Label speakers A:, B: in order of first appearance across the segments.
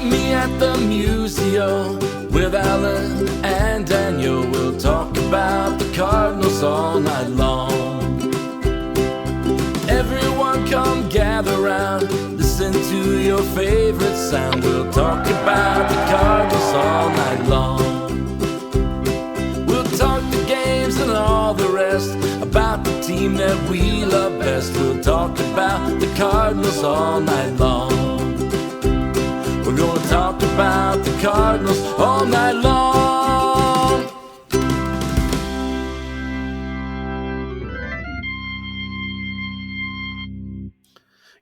A: Meet me at the Musial with Alan and Daniel. We'll talk about the Cardinals all night long. Everyone come gather round, listen to your favorite sound. We'll talk about the Cardinals all night long. We'll talk the games and all the rest, about the team that we love best. We'll talk about the Cardinals all night long. We're gonna talk about the Cardinals all night long.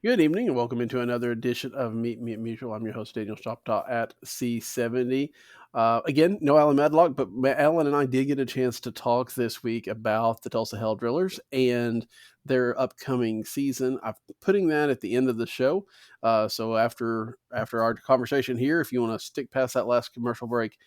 B: Good evening and welcome into another edition of Meet Me at Musial. I'm your host, Daniel Shoptaw at C70. Again, no Alan Madlock, but Alan and I did get a chance to talk this week about the Tulsa Hale Drillers and their upcoming season. I'm putting that at the end of the show. So after our conversation here, if you want to stick past that last commercial break,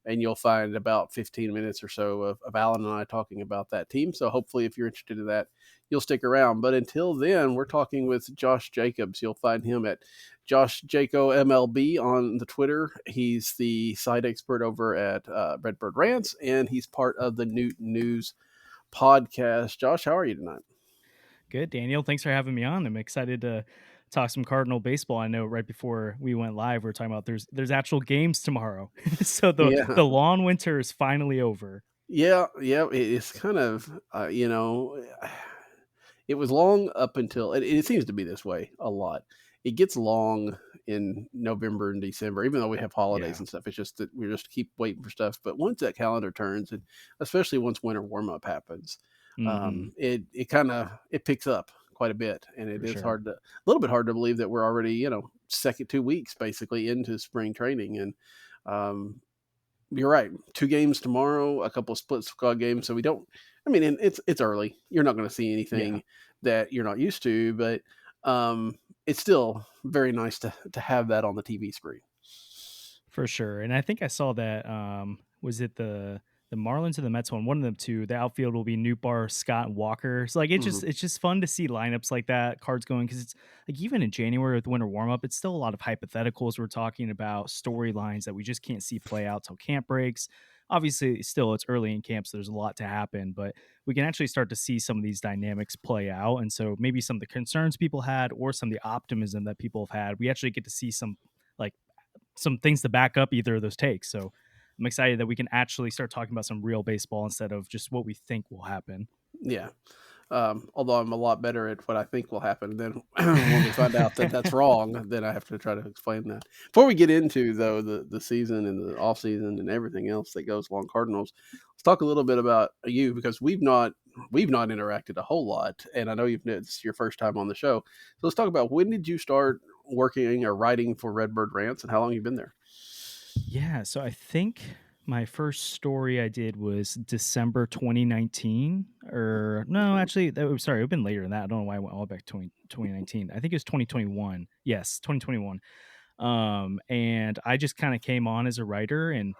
B: and you'll find about 15 minutes or so of Alan and I talking about that team. So hopefully if you're interested in that, you'll stick around. But until then, we're talking with Josh Jacobs. You'll find him at Josh Jaco MLB on the Twitter. He's the site expert over at Redbird Rants, and he's part of the Newton News podcast. Josh, how are you tonight?
C: Good, Daniel. Thanks for having me on. I'm excited to talk some Cardinal baseball. I know right before we went live, we were talking about there's actual games tomorrow. So the long winter is finally over.
B: Yeah. It's kind of, it was long up until, it seems to be this way a lot. It gets long in November and December, even though we have holidays and stuff. It's just that we just keep waiting for stuff. But once that calendar turns, and especially once winter warm up happens, it picks up quite a bit, and it is a little bit hard to believe that we're already second 2 weeks basically into spring training. And you're right, 2 games tomorrow, a couple of split squad games, so we don't, and it's early, you're not going to see anything that you're not used to, but it's still very nice to have that on the TV screen.
C: For sure. And I think I saw that was it the Marlins or the Mets one of them two, the outfield will be Nootbaar, Scott, and Walker. So it's just fun to see lineups like that, cards going, because it's like even in January with winter warm up, it's still a lot of hypotheticals. We're talking about storylines that we just can't see play out till camp breaks. Obviously, still it's early in camp, so there's a lot to happen, but we can actually start to see some of these dynamics play out. And so maybe some of the concerns people had or some of the optimism that people have had, we actually get to see some things to back up either of those takes. So I'm excited that we can actually start talking about some real baseball instead of just what we think will happen.
B: Yeah. Although I'm a lot better at what I think will happen. Then when we find out that that's wrong, then I have to try to explain that. Before we get into, though, the season and the off season and everything else that goes along Cardinals, let's talk a little bit about you, because we've not interacted a whole lot, and I know it's your first time on the show. So let's talk about, when did you start working or writing for Redbird Rants, and how long you've been there?
C: Yeah, so I think my first story I did was December 2019, or no, actually, sorry, it would been later than that. I don't know why I went all back to 2019. I think it was 2021. Yes, 2021. And I just kind of came on as a writer, and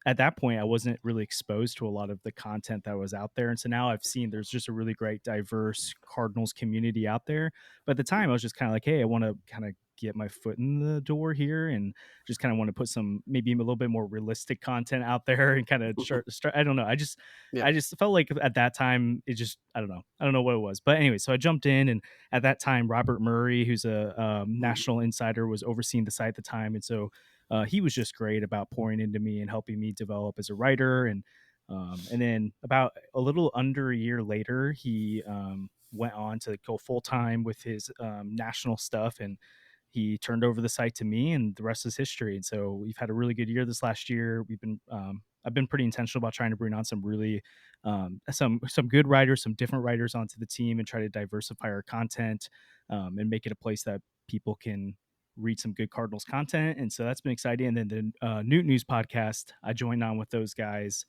C: at that point I wasn't really exposed to a lot of the content that was out there, and so now I've seen there's just a really great diverse Cardinals community out there. But at the time I was just kind of like, hey, I want to kind of get my foot in the door here, and just kind of want to put some maybe a little bit more realistic content out there and kind of start. I don't know, I just felt like at that time it just, I don't know what it was, but anyway, so I jumped in, and at that time Robert Murray, who's a national insider, was overseeing the site at the time, and so he was just great about pouring into me and helping me develop as a writer. And then about a little under a year later, he went on to go full time with his national stuff, and he turned over the site to me, and the rest is history. And so we've had a really good year this last year. We've been I've been pretty intentional about trying to bring on some really some good writers, some different writers onto the team, and try to diversify our content and make it a place that people can read some good Cardinals content. And so that's been exciting. And then the Newt News podcast, I joined on with those guys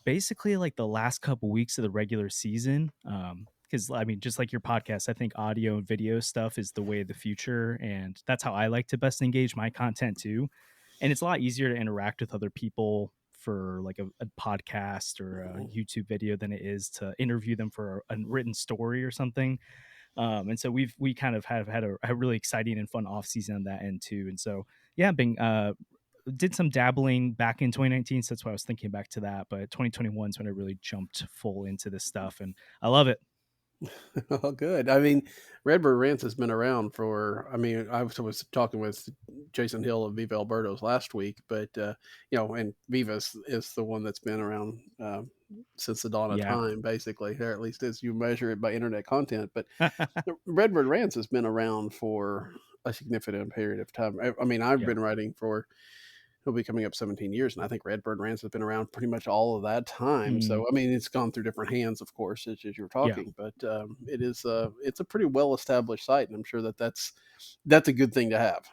C: basically like the last couple weeks of the regular season. Because just like your podcast, I think audio and video stuff is the way of the future, and that's how I like to best engage my content too. And it's a lot easier to interact with other people for like a podcast or a YouTube video than it is to interview them for a written story or something. And so we kind of have had a really exciting and fun off season on that end too. And so yeah, been did some dabbling back in 2019, so that's why I was thinking back to that. But 2021 is when I really jumped full into this stuff, and I love it.
B: Oh, good. I mean, Redbird Ranch has been around for. I mean, was talking with Jason Hill of Viva Alberto's last week, but and Viva is the one that's been around since the dawn of
C: Yeah.
B: time, basically, or at least as you measure it by internet content. But the Redbird Ranch has been around for a significant period of time. I mean, I've
C: Yeah.
B: been writing for. He'll be coming up 17 years, and I think Redbird Ranch has been around pretty much all of that time.
C: Mm,
B: So, I mean, it's gone through different hands, of course, as you were
C: yeah.
B: talking, but it's a pretty well established site, and I'm sure that's a good thing to have.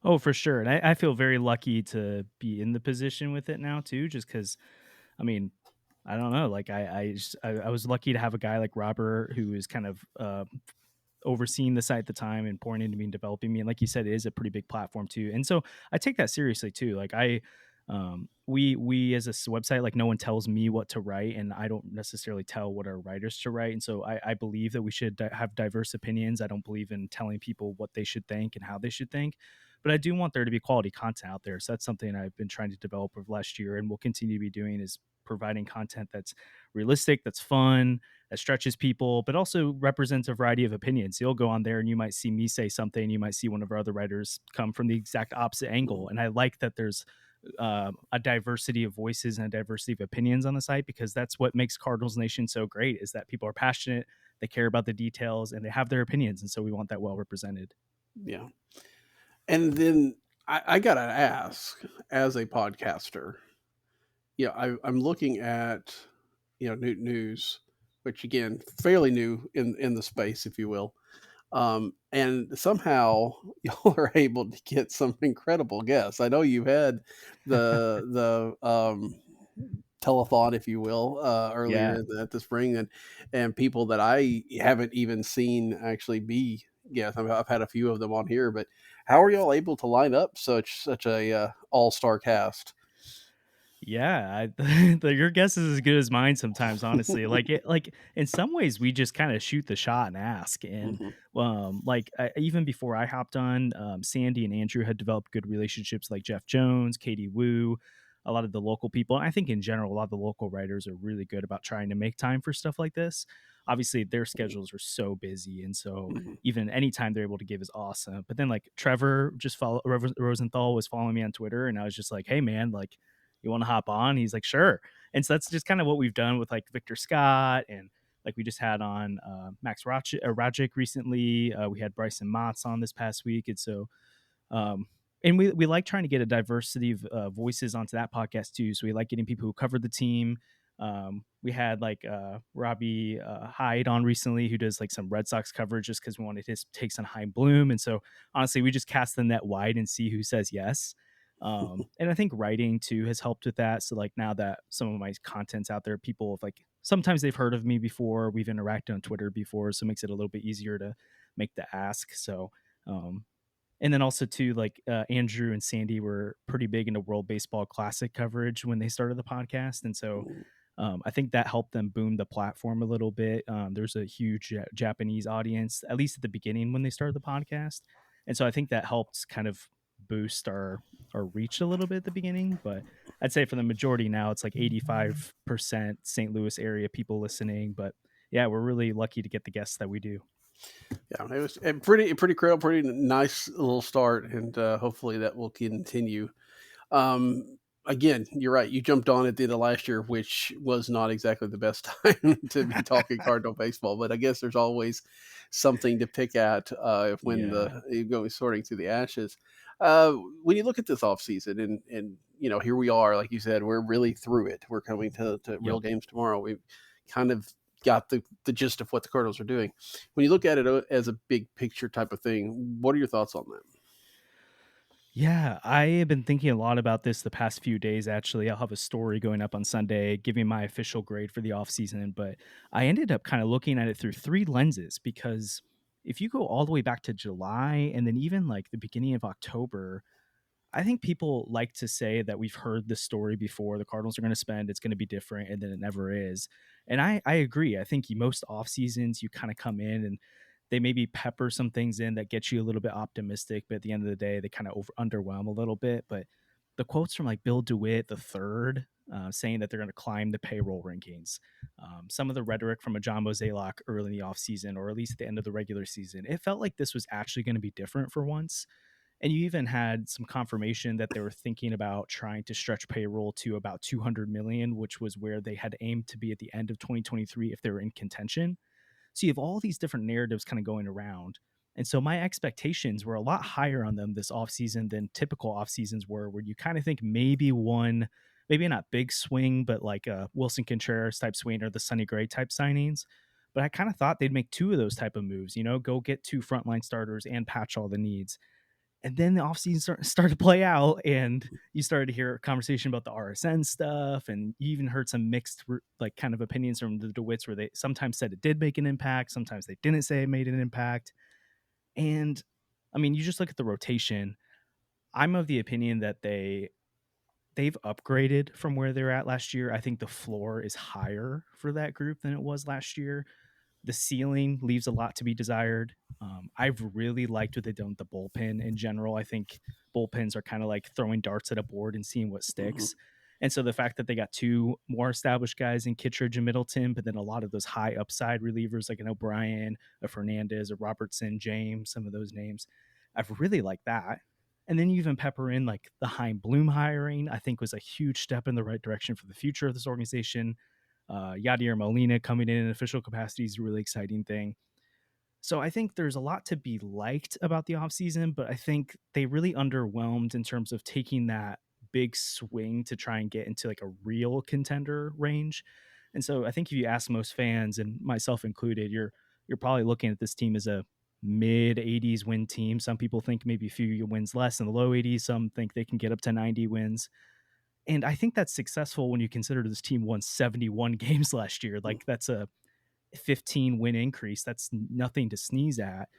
C: Oh, for sure. And I feel very lucky to be in the position with it now too, just because I mean, I don't know. Like I was lucky to have a guy like Robert who is kind of overseeing the site at the time and pouring into me and developing me. And like you said, it is a pretty big platform too. And so I take that seriously too. Like we as a website, like no one tells me what to write, and I don't necessarily tell what our writers to write. And so I believe that we should have diverse opinions. I don't believe in telling people what they should think and how they should think, but I do want there to be quality content out there. So that's something I've been trying to develop over last year and will continue to be doing, is providing content that's realistic, that's fun, that stretches people, but also represents a variety of opinions. You'll go on there and you might see me say something, you might see one of our other writers come from the exact opposite angle.
B: Mhm.
C: And I like that there's a diversity of voices and a diversity of opinions on the site, because that's what makes Cardinals Nation so great, is that people are passionate, they care about the details, and they have their opinions. And so we want that well represented.
B: Yeah. And then I got to ask, as a podcaster, I'm looking at, Newt News, which again, fairly new in the space, if you will. And somehow y'all are able to get some incredible guests. I know you had the telethon, if you will, earlier
C: Yeah.
B: at the spring, and people that I haven't even seen actually be guests. I've had a few of them on here, but how are y'all able to line up such a all star cast?
C: Yeah, your guess is as good as mine sometimes, honestly. Like in some ways we just kind of shoot the shot and ask. And
B: Mhm.
C: like even before I hopped on, Sandy and Andrew had developed good relationships, like Jeff Jones, Katie Wu, a lot of the local people. And I think in general, a lot of the local writers are really good about trying to make time for stuff like this. Obviously, their schedules are so busy, and so
B: Mhm.
C: even any time they're able to give is awesome. But then like Trevor Rosenthal was following me on Twitter, and I was just like, hey man, like, you want to hop on? He's like, sure. And so that's just kind of what we've done with like Victor Scott, and like we just had on Max Rajic recently. We had Bryson Motts on this past week. And so, um, and we like trying to get a diversity of voices onto that podcast too. So we like getting people who cover the team. We had like Robbie Hyde on recently, who does like some Red Sox coverage, just because we wanted his takes on High Bloom. And so honestly, we just cast the net wide and see who says yes. And I think writing too has helped with that. So like now that some of my content's out there, people have like, sometimes they've heard of me before, we've interacted on Twitter before, so it makes it a little bit easier to make the ask. So um and then also too, like Andrew and Sandy were pretty big into World Baseball Classic coverage when they started the podcast. And so I think that helped them boom the platform a little bit. There's a huge Japanese audience, at least at the beginning when they started the podcast. And so I think that helped kind of boost our reach a little bit at the beginning. But I'd say for the majority now, it's like 85% St. Louis area people listening. But yeah, we're really lucky to get the guests that we do.
B: Yeah, it was a pretty cool, pretty nice little start, and hopefully that will continue. Again, you're right. You jumped on at the end of last year, which was not exactly the best time to be talking Cardinal baseball. But I guess there's always something to pick at when
C: Yeah.
B: you go sorting through the ashes. When you look at this offseason, and here we are, like you said, we're really through it. We're coming to real
C: Yep.
B: games tomorrow. We've kind of got the gist of what the Cardinals are doing. When you look at it as a big picture type of thing, what are your thoughts on that?
C: Yeah, I have been thinking a lot about this the past few days, actually. I'll have a story going up on Sunday giving my official grade for the offseason, but I ended up kind of looking at it through three lenses, because if you go all the way back to July and then even like the beginning of October, I think people like to say that we've heard this story before. The Cardinals are going to spend, it's going to be different, and then it never is. And I agree. I think most off seasons you kind of come in and they maybe pepper some things in that get you a little bit optimistic, but at the end of the day, they kind of underwhelm a little bit. But the quotes from like Bill DeWitt the third, saying that they're going to climb the payroll rankings, some of the rhetoric from a John Mozeliak early in the offseason, or at least at the end of the regular season, it felt like this was actually going to be different for once. And you even had some confirmation that they were thinking about trying to stretch payroll to about 200 million, which was where they had aimed to be at the end of 2023 if they were in contention. So you have all these different narratives kind of going around. And so my expectations were a lot higher on them this offseason than typical off seasons were, where you kind of think maybe one, maybe not big swing, but like a Wilson Contreras type swing or the Sonny Gray type signings. But I kind of thought they'd make two of those type of moves, go get two frontline starters and patch all the needs. And then the offseason started to play out, and you started to hear a conversation about the RSN stuff, and you even heard some mixed like kind of opinions from the DeWitts where they sometimes said it did make an impact, sometimes they didn't say it made an impact. And I mean, you just look at the rotation. I'm of the opinion that they've upgraded from where they're at last year. I think the floor is higher for that group than it was last year. The ceiling leaves a lot to be desired. I've really liked what they've done with the bullpen in general. I think bullpens are kind of like throwing darts at a board and seeing what sticks. Mm-hmm. And so the fact that they got two more established guys in Kittredge and Middleton, but then a lot of those high upside relievers like an O'Brien, a Fernandez, a Robertson, James, some of those names, I've really liked that. And then you even pepper in like the Chaim Bloom hiring, I think was a huge step in the right direction for the future of this organization. Yadier Molina coming in official capacity is a really exciting thing. So I think there's a lot to be liked about the offseason, but I think they really underwhelmed in terms of taking that big swing to try and get into like a real contender range. And so I think if you ask most fans, and myself included, you're probably looking at this team as a mid 80s win team. Some people think maybe a few wins less in the low 80s. Some think they can get up to 90 wins. And I think that's successful when you consider this team won 71 games last year. Like that's a 15 win increase. That's nothing to sneeze at.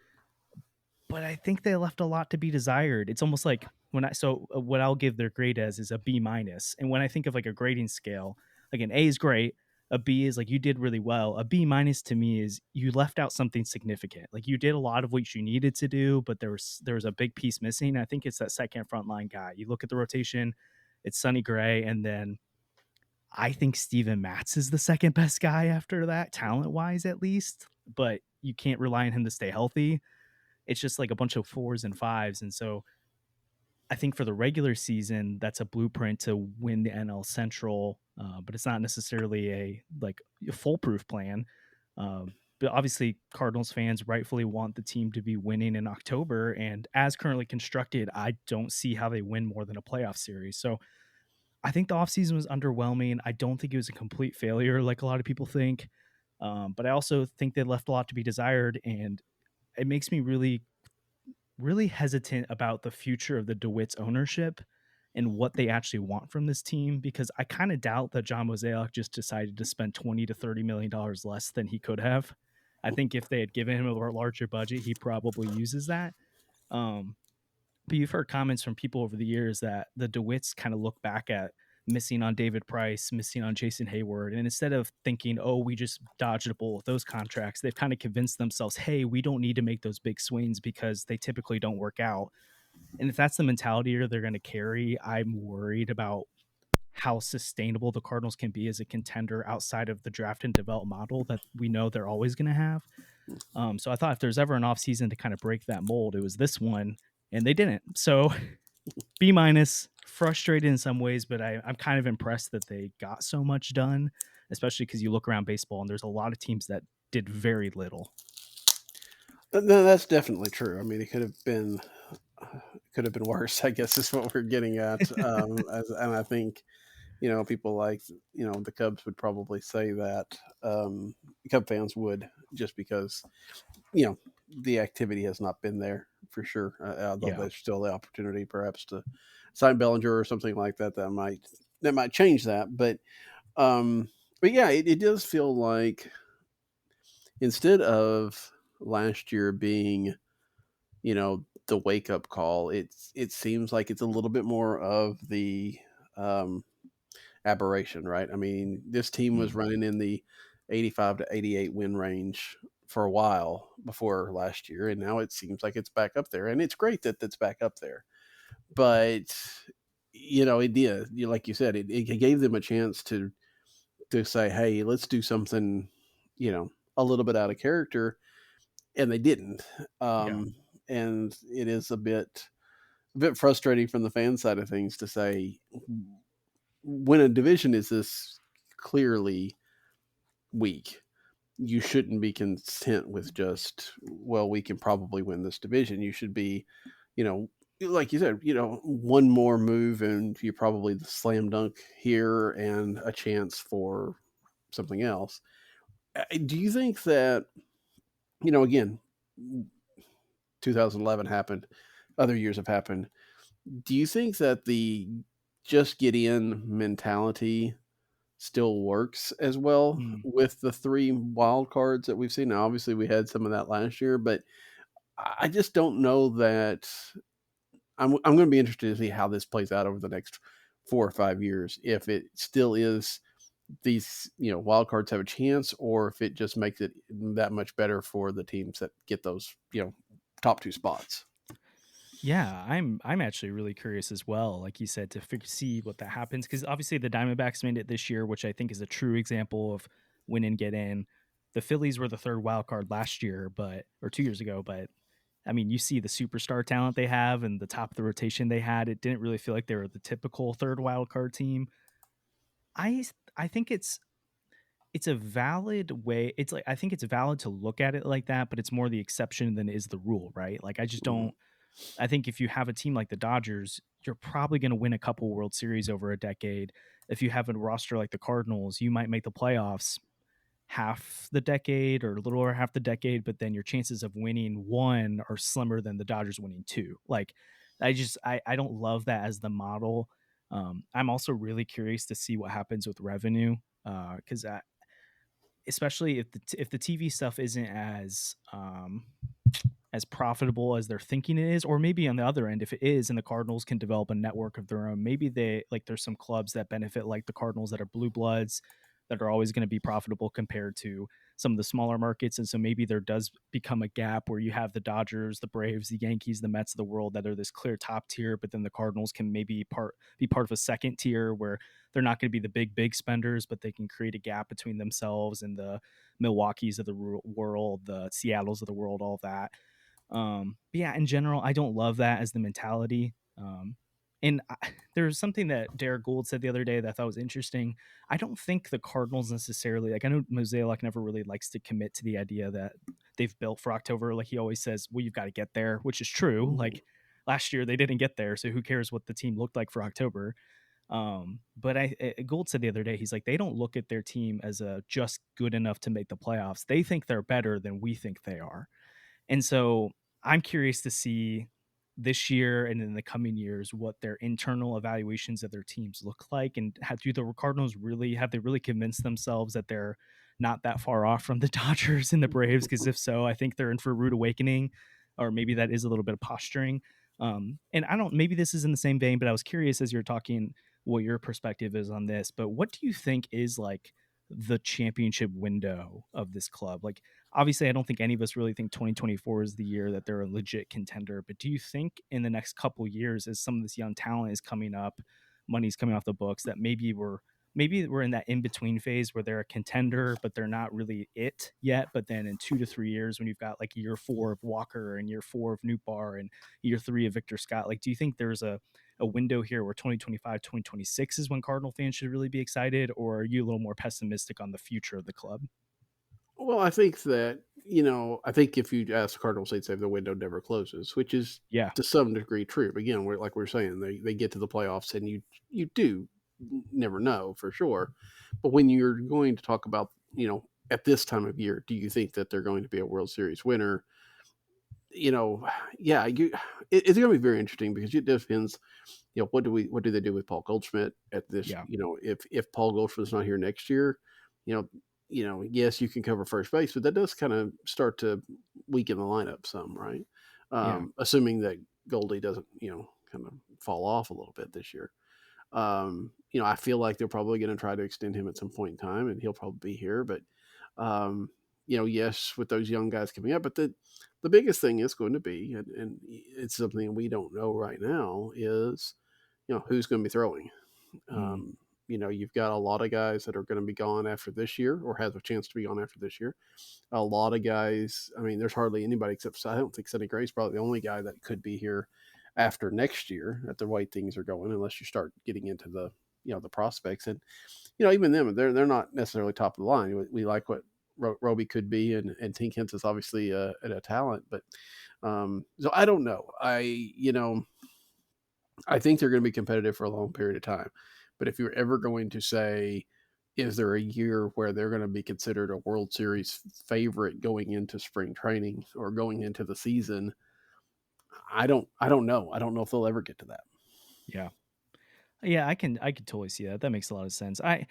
C: But I think they left a lot to be desired. It's almost like what I'll give their grade as is a B minus. And when I think of like a grading scale, like an A is great. A B is like you did really well. A B minus to me is you left out something significant. Like you did a lot of what you needed to do, but there was a big piece missing. I think it's that second frontline guy. You look at the rotation, it's Sonny Gray, and then I think Steven Matz is the second best guy after that, talent-wise at least, but you can't rely on him to stay healthy. It's just like a bunch of 4s and 5s, and so I think for the regular season, that's a blueprint to win the NL Central, but it's not necessarily a foolproof plan. But obviously, Cardinals fans rightfully want the team to be winning in October, and as currently constructed, I don't see how they win more than a playoff series. So I think the offseason was underwhelming. I don't think it was a complete failure like a lot of people think. But I also think they left a lot to be desired. And it makes me really, really hesitant about the future of the DeWitt's ownership and what they actually want from this team, because I kind of doubt that John Mozeliak just decided to spend $20 to $30 million less than he could have. I think if they had given him a larger budget, he probably uses that. But you've heard comments from people over the years that the DeWitts kind of look back at missing on David Price, missing on Jason Hayward. And instead of thinking, oh, we just dodged a bullet with those contracts, they've kind of convinced themselves, hey, we don't need to make those big swings because they typically don't work out. And if that's the mentality they're going to carry, I'm worried about how sustainable the Cardinals can be as a contender outside of the draft and develop model that we know they're always going to have. So I thought if there's ever an offseason to kind of break that mold, it was this one. And they didn't. So B minus, frustrated in some ways, but I'm kind of impressed that they got so much done, especially because you look around baseball and there's a lot of teams that did very little.
B: No, that's definitely true. I mean, it could have been worse, I guess is what we're getting at. And I think, people like, the Cubs would probably say that. Cub fans would, just because, the activity has not been there for sure. Although there's still the opportunity perhaps to sign Bellinger or something like that. That might change that. But yeah, it does feel like instead of last year being, the wake up call, it seems like it's a little bit more of the aberration, right? I mean, this team was running in the 85 to 88 win range for a while before last year, and now it seems like it's back up there, and it's great that it's back up there. But it did. Like you said, it gave them a chance to say, "Hey, let's do something," a little bit out of character, and they didn't.
C: Yeah.
B: And it is a bit frustrating from the fan side of things to say when a division is this clearly weak, you shouldn't be content with just, well, we can probably win this division. You should be, you know, like you said, one more move and you probably the slam dunk here and a chance for something else. Do you think that, again, 2011 happened, other years have happened. Do you think that the just get in mentality still works as well
C: Mm.
B: with the three wild cards that we've seen? Now, obviously, we had some of that last year, but I just don't know that. I'm going to be interested to see how this plays out over the next 4 or 5 years. If it still is these, wild cards have a chance, or if it just makes it that much better for the teams that get those, top two spots.
C: Yeah, I'm actually really curious as well, like you said, to see what that happens because obviously the Diamondbacks made it this year, which I think is a true example of win and get in. The Phillies were the third wild card last year, or 2 years ago, but I mean, you see the superstar talent they have and the top of the rotation they had. It didn't really feel like they were the typical third wild card team. I think it's a valid way. It's like I think it's valid to look at it like that, but it's more the exception than is the rule, right? Like I just
B: Mhm.
C: don't. I think if you have a team like the Dodgers, you're probably going to win a couple World Series over a decade. If you have a roster like the Cardinals, you might make the playoffs half the decade or a little over half the decade, but then your chances of winning one are slimmer than the Dodgers winning two. Like, I don't love that as the model. I'm also really curious to see what happens with revenue because especially if the TV stuff isn't as profitable as they're thinking it is, or maybe on the other end, if it is, and the Cardinals can develop a network of their own, maybe there's some clubs that benefit, like the Cardinals that are blue bloods that are always going to be profitable compared to some of the smaller markets. And so maybe there does become a gap where you have the Dodgers, the Braves, the Yankees, the Mets of the world that are this clear top tier, but then the Cardinals can maybe be part of a second tier where they're not going to be the big spenders, but they can create a gap between themselves and the Milwaukee's of the world, the Seattle's of the world, all that. But yeah, in general, I don't love that as the mentality. There's something that Derek Gould said the other day that I thought was interesting. I don't think the Cardinals necessarily, like I know Mosaic never really likes to commit to the idea that they've built for October. Like he always says, well, you've got to get there, which is true. Like last year they didn't get there, so who cares what the team looked like for October? But Gould said the other day, he's like, they don't look at their team as a just good enough to make the playoffs. They think they're better than we think they are. And so I'm curious to see this year and in the coming years what their internal evaluations of their teams look like, and do the Cardinals really have they really convinced themselves that they're not that far off from the Dodgers and the Braves? Because if so, I think they're in for a rude awakening, or maybe that is a little bit of posturing. And I don't, maybe this is in the same vein, but I was curious as you're talking what your perspective is on this. But what do you think is like the championship window of this club? Like, obviously, I don't think any of us really think 2024 is the year that they're a legit contender. But do you think in the next couple years, as some of this young talent is coming up, money's coming off the books, that maybe we're in that in between phase where they're a contender, but they're not really it yet. But then in 2 to 3 years, when you've got like year 4 of Walker and year 4 of Nootbaar and year 3 of Victor Scott, like, do you think there's a window here where 2025, 2026 is when Cardinal fans should really be excited, or are you a little more pessimistic on the future of the club?
B: Well, I think that, I think if you ask the Cardinals, they'd say the window never closes, which is
C: Yeah,
B: to some degree true. But again, like we're saying, they get to the playoffs and you do never know for sure. But when you're going to talk about, at this time of year, do you think that they're going to be a World Series winner? You know, yeah, it's going to be very interesting because it depends. What do they do with Paul Goldschmidt at this?
C: yeah,
B: If Paul Goldschmidt's not here next year, you know, yes, you can cover first base, but that does kind of start to weaken the lineup some, right?
C: yeah,
B: Assuming that Goldie doesn't, kind of fall off a little bit this year. I feel like they're probably going to try to extend him at some point in time, and he'll probably be here. But, um, yes, with those young guys coming up, but the biggest thing is going to be, and it's something we don't know right now, is who's going to be throwing.
C: Mm.
B: You've got a lot of guys that are going to be gone after this year, or have a chance to be gone after this year. A lot of guys. I mean, there's hardly anybody except, I don't think Sonny Gray's probably the only guy that could be here after next year at the way things are going, unless you start getting into the prospects. And even them, they're not necessarily top of the line. We like what Roby could be, and Tink Hence is obviously a talent, but so I don't know. I think they're going to be competitive for a long period of time. But if you're ever going to say, is there a year where they're going to be considered a World Series favorite going into spring training or going into the season? I don't know. I don't know if they'll ever get to that.
C: Yeah. Yeah, I can totally see that. That makes a lot of sense. I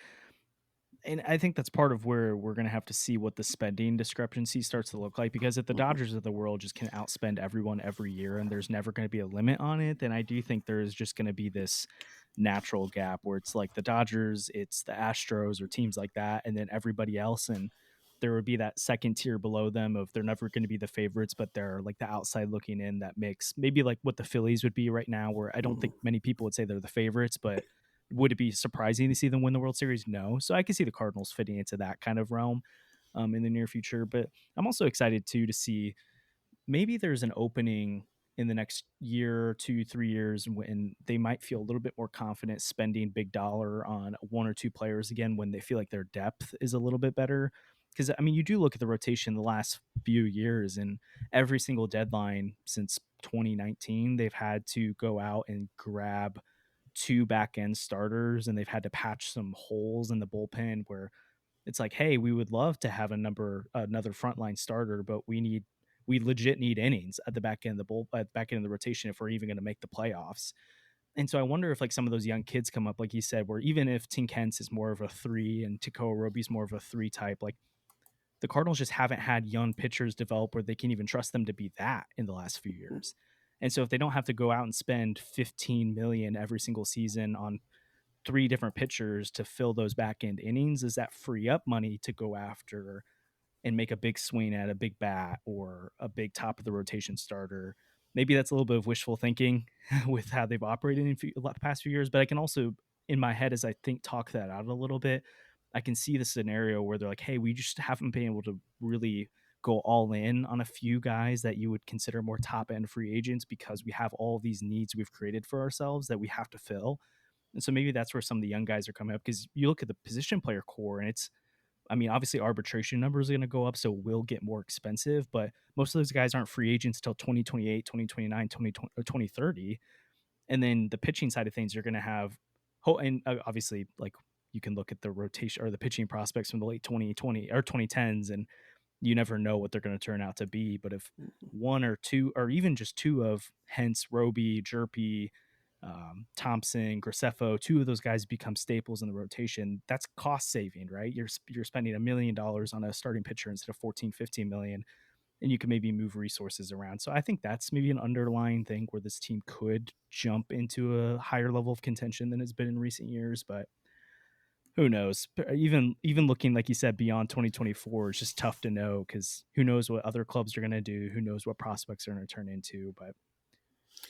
C: think that's part of where we're going to have to see what the spending discrepancy starts to look like, because if the Dodgers of the world just can outspend everyone every year and there's never going to be a limit on it, then I do think there is just going to be this natural gap where it's like the Dodgers, it's the Astros or teams like that, and then everybody else. And there would be that second tier below them of they're never going to be the favorites, but they're like the outside looking in that mix, maybe like what the Phillies would be right now, where I don't think many people would say they're the favorites, but would it be surprising to see them win the World Series? No. So I can see the Cardinals fitting into that kind of realm in the near future. But I'm also excited too to see maybe there's an opening in the next year, 2, 3 years when they might feel a little bit more confident spending big dollar on one or two players again, when they feel like their depth is a little bit better. Because I mean, you do look at the rotation the last few years, and every single deadline since 2019, they've had to go out and grab two back end starters, and they've had to patch some holes in the bullpen where it's like, hey, we would love to have another frontline starter, but we legit need innings at the back end of the rotation if we're even going to make the playoffs. And so I wonder if like some of those young kids come up, like you said, where even if Tink Hence is more of a 3 and Tekoa Roby's more of a 3 type, like the Cardinals just haven't had young pitchers develop where they can even trust them to be that in the last few years. And so if they don't have to go out and spend 15 million every single season on 3 different pitchers to fill those back end innings, does that free up money to go after and make a big swing at a big bat or a big top of the rotation starter? Maybe that's a little bit of wishful thinking with how they've operated in the past few years, but I can also, in my head, as I think, talk that out a little bit, I can see the scenario where they're like, hey, we just haven't been able to really go all in on a few guys that you would consider more top end free agents because we have all these needs we've created for ourselves that we have to fill. And so maybe that's where some of the young guys are coming up, because you look at the position player core and it's, I mean, obviously arbitration numbers are going to go up, so will get more expensive, but most of those guys aren't free agents until 2028, 2029, 2030. And then the pitching side of things, you're going to have, and obviously, like you can look at the rotation or the pitching prospects from the late 2020 or 2010s, and you never know what they're going to turn out to be. But if one or two, or even just two of Hence, Roby, Jerpy, Thompson, Graceffo, two of those guys become staples in the rotation, that's cost saving, right? You're spending $1 million on a starting pitcher instead of 14, 15 million, and you can maybe move resources around. So I think that's maybe an underlying thing where this team could jump into a higher level of contention than it's been in recent years. But who knows? Even looking, like you said, beyond 2024 is just tough to know, because who knows what other clubs are going to do? Who knows what prospects are going to turn into? But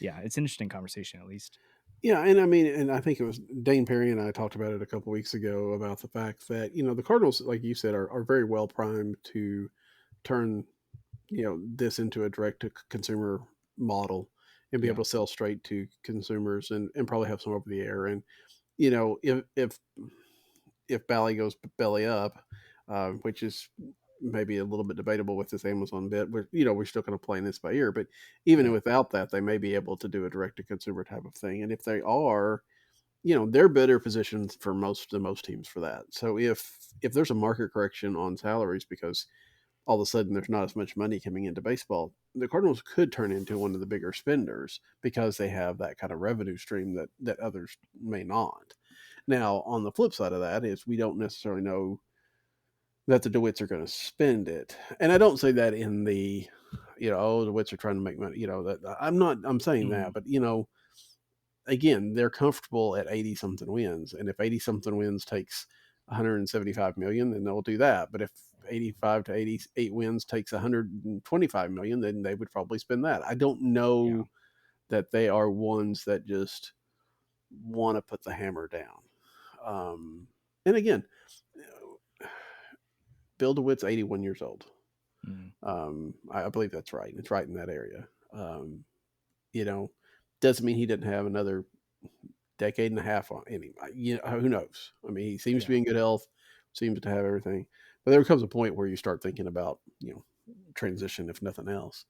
C: yeah, it's an interesting conversation, at least.
B: Yeah, and I mean, and I think it was Dane Perry and I talked about it a couple weeks ago about the fact that the Cardinals, like you said, are very well primed to turn this into a direct to consumer model and be
C: Yeah.
B: able to sell straight to consumers, and probably have some over the air. And if Bally goes belly up, which is maybe a little bit debatable with this Amazon bit, we're still going to play this by ear. But even
C: Yeah.
B: without that, they may be able to do a direct to consumer type of thing. And if they are, they're better positioned for most teams for that. So if there's a market correction on salaries because all of a sudden there's not as much money coming into baseball, the Cardinals could turn into one of the bigger spenders because they have that kind of revenue stream that others may not. Now, on the flip side of that is we don't necessarily know that the DeWitts are going to spend it. And I don't say that in the, the Wits are trying to make money, that I'm saying that, but again, they're comfortable at 80 something wins. And if 80 something wins takes 175 million, then they'll do that. But if 85 to 88 wins takes 125 million, then they would probably spend that. I don't know that they are ones that just want to put the hammer down. And again, Bill DeWitt's 81 years old. I believe that's right. It's right in that area. Doesn't mean he didn't have another decade and a half on any. Who knows? I mean, he seems to be in good health, seems to have everything. But there comes a point where you start thinking about, transition, if nothing else.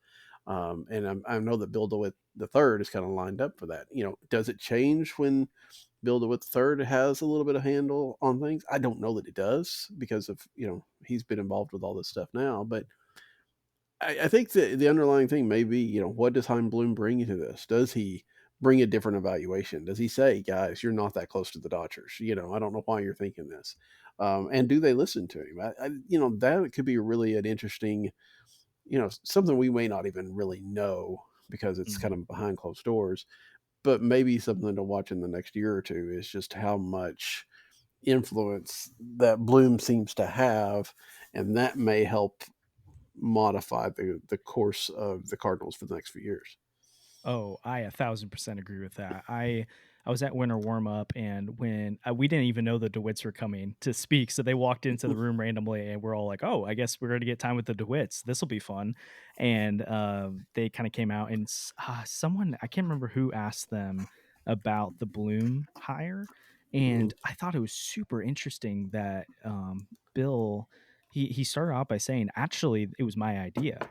B: And I know that Bill DeWitt the third is kind of lined up for that. Does it change when Bill DeWitt the third has a little bit of handle on things? I don't know that it does because of, he's been involved with all this stuff now. But I think the underlying thing may be, what does Chaim Bloom bring to this? Does he bring a different evaluation? Does he say, guys, you're not that close to the Dodgers? I don't know why you're thinking this. And do they listen to him? That could be really an interesting, something we may not even really know because it's kind of behind closed doors, but maybe something to watch in the next year or two is just how much influence that Bloom seems to have. And that may help modify the course of the Cardinals for the next few years.
C: Oh, I 1,000% agree with that. I was at winter warm up, and when we didn't even know the DeWitts were coming to speak, so they walked into the room randomly, and we're all like, "Oh, I guess we're going to get time with the DeWitts. This will be fun." And they kind of came out, and someone, I can't remember who, asked them about the Bloom hire, and I thought it was super interesting that Bill he started out by saying, "Actually, it was my idea."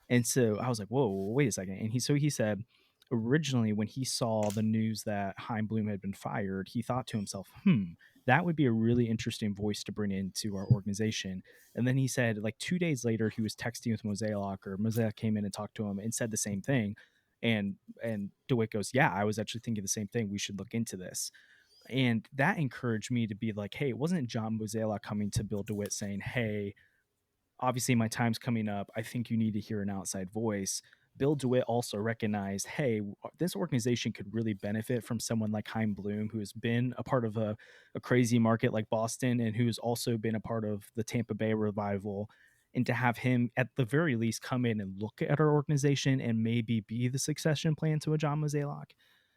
C: And so I was like, whoa, wait a second. And he said, originally, when he saw the news that Chaim Bloom had been fired, he thought to himself, that would be a really interesting voice to bring into our organization. And then he said, like 2 days later, he was texting with Mosaic, or Mosaic came in and talked to him and said the same thing. And DeWitt goes, yeah, I was actually thinking the same thing. We should look into this. And that encouraged me to be like, hey, it wasn't John Mosaic coming to Bill DeWitt saying, hey, obviously my time's coming up. I think you need to hear an outside voice. Bill DeWitt also recognized, hey, this organization could really benefit from someone like Chaim Bloom, who has been a part of a crazy market like Boston and who's also been a part of the Tampa Bay revival. And to have him at the very least come in and look at our organization and maybe be the succession plan to a John Mozeliak.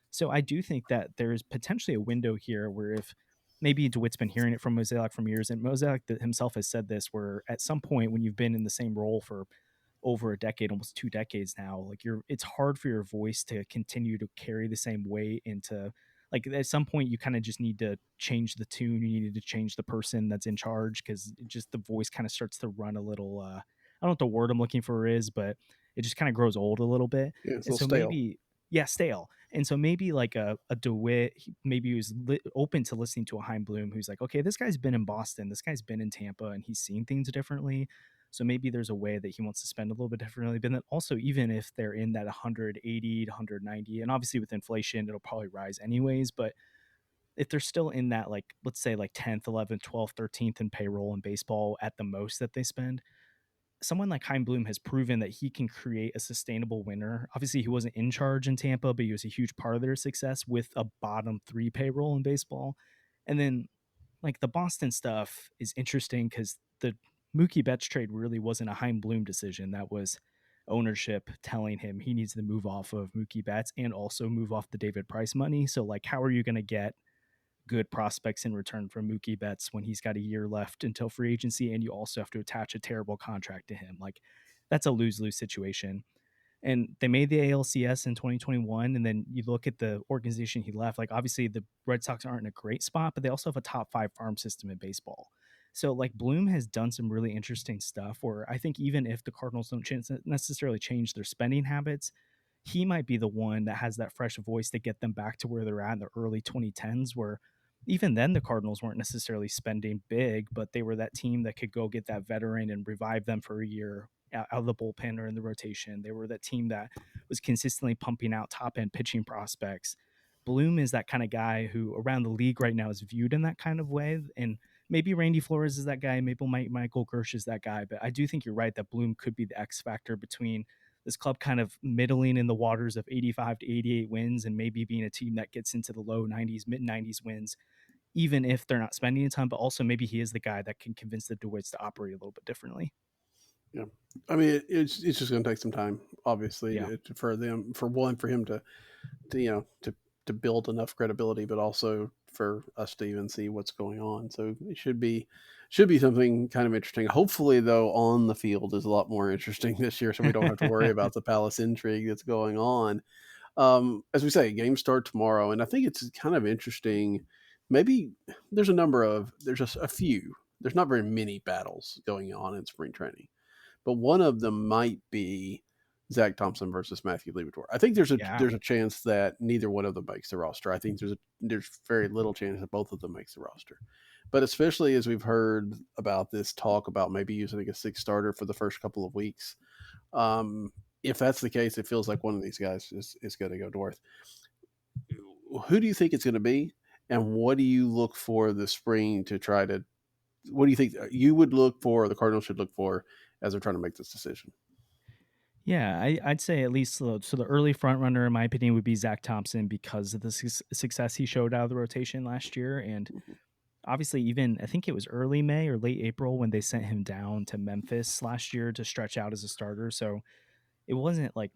C: So I do think that there is potentially a window here where if maybe DeWitt's been hearing it from Mosaic for years, and Mosaic himself has said this, where at some point when you've been in the same role for over a decade, almost 2 decades now, like it's hard for your voice to continue to carry the same weight into, like, at some point you kind of just need to change the tune. You needed to change the person that's in charge, because just the voice kind of starts to run a little, I don't know what the word I'm looking for is, but it just kind of grows old a little bit.
B: Yeah, it's a
C: And
B: little
C: so
B: stale.
C: maybe, yeah, stale. And so maybe like a DeWitt, maybe he was open to listening to a Chaim Bloom who's like, okay, this guy's been in Boston, this guy's been in Tampa, and he's seen things differently. So maybe there's a way that he wants to spend a little bit differently. But then also, even if they're in that 180 to 190, and obviously with inflation, it'll probably rise anyways. But if they're still in that, like, let's say like 10th, 11th, 12th, 13th in payroll in baseball at the most that they spend, someone like Chaim Bloom has proven that he can create a sustainable winner. Obviously, he wasn't in charge in Tampa, but he was a huge part of their success with a bottom 3 payroll in baseball. And then, like, the Boston stuff is interesting because the Mookie Betts trade really wasn't a Chaim Bloom decision. That was ownership telling him he needs to move off of Mookie Betts and also move off the David Price money. So, like, how are you going to get good prospects in return from Mookie Betts when he's got a year left until free agency, and you also have to attach a terrible contract to him? Like, that's a lose-lose situation. And they made the ALCS in 2021, and then you look at the organization he left. Like, obviously the Red Sox aren't in a great spot, but they also have a top 5 farm system in baseball. So, like, Bloom has done some really interesting stuff where I think even if the Cardinals don't necessarily change their spending habits, he might be the one that has that fresh voice to get them back to where they're at in the early 2010s, where even then the Cardinals weren't necessarily spending big, but they were that team that could go get that veteran and revive them for a year out of the bullpen or in the rotation. They were that team that was consistently pumping out top end pitching prospects. Bloom is that kind of guy who around the league right now is viewed in that kind of way. And maybe Randy Flores is that guy. Maybe Michael Gersh is that guy. But I do think you're right that Bloom could be the X factor between this club kind of middling in the waters of 85 to 88 wins and maybe being a team that gets into the low 90s, mid 90s wins, even if they're not spending a ton, but also maybe he is the guy that can convince the DeWitts to operate a little bit differently.
B: Yeah, I mean, it's just going to take some time, obviously,
C: Yeah.
B: for him to to build enough credibility, but also for us to even see what's going on. So it should be something kind of interesting. Hopefully, though, on the field is a lot more interesting this year, so we don't have to worry about the Palace intrigue that's going on. As we say, games start tomorrow, and I think it's kind of interesting. Maybe there's just a few. There's not very many battles going on in spring training, but one of them might be Zach Thompson versus Matthew Liberatore. I think
C: Yeah.
B: there's a chance that neither one of them makes the roster. I think there's very little chance that both of them makes the roster. But especially as we've heard about this talk about maybe using a six starter for the first couple of weeks, if that's the case, it feels like one of these guys is going to go north. Who do you think it's going to be, and what do you look for this spring to try to? What do you think you would look for, or the Cardinals should look for, as they're trying to make this decision?
C: Yeah, I'd say at least the early front runner, in my opinion, would be Zach Thompson because of the success he showed out of the rotation last year. And
B: Mhm,
C: obviously, even I think it was early May or late April when they sent him down to Memphis last year to stretch out as a starter. So it wasn't like,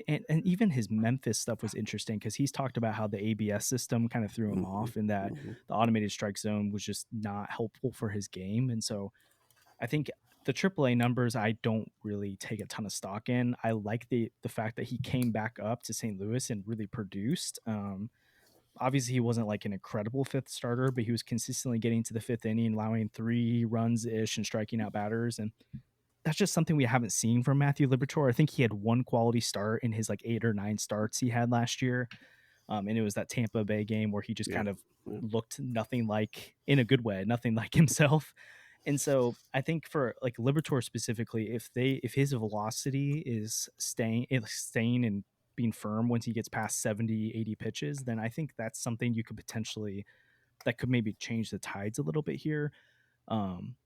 C: and even his Memphis stuff was interesting because he's talked about how the ABS system kind of threw him
B: mhm,
C: off and that
B: mhm,
C: the automated strike zone was just not helpful for his game. And so I think the AAA numbers I don't really take a ton of stock in. I like the fact that he came back up to St. Louis and really produced. Obviously, he wasn't like an incredible fifth starter, but he was consistently getting to the fifth inning, allowing 3 runs ish and striking out batters. And that's just something we haven't seen from Matthew Liberatore. I think he had one quality start in his like 8 or 9 starts he had last year. And it was that Tampa Bay game where he just
B: yeah,
C: kind of
B: yeah,
C: looked nothing like, in a good way, nothing like himself. And so I think for like Libertor specifically, if his velocity is staying and being firm once he gets past 70, 80 pitches, then I think that's something you could potentially that could maybe change the tides a little bit here. Um,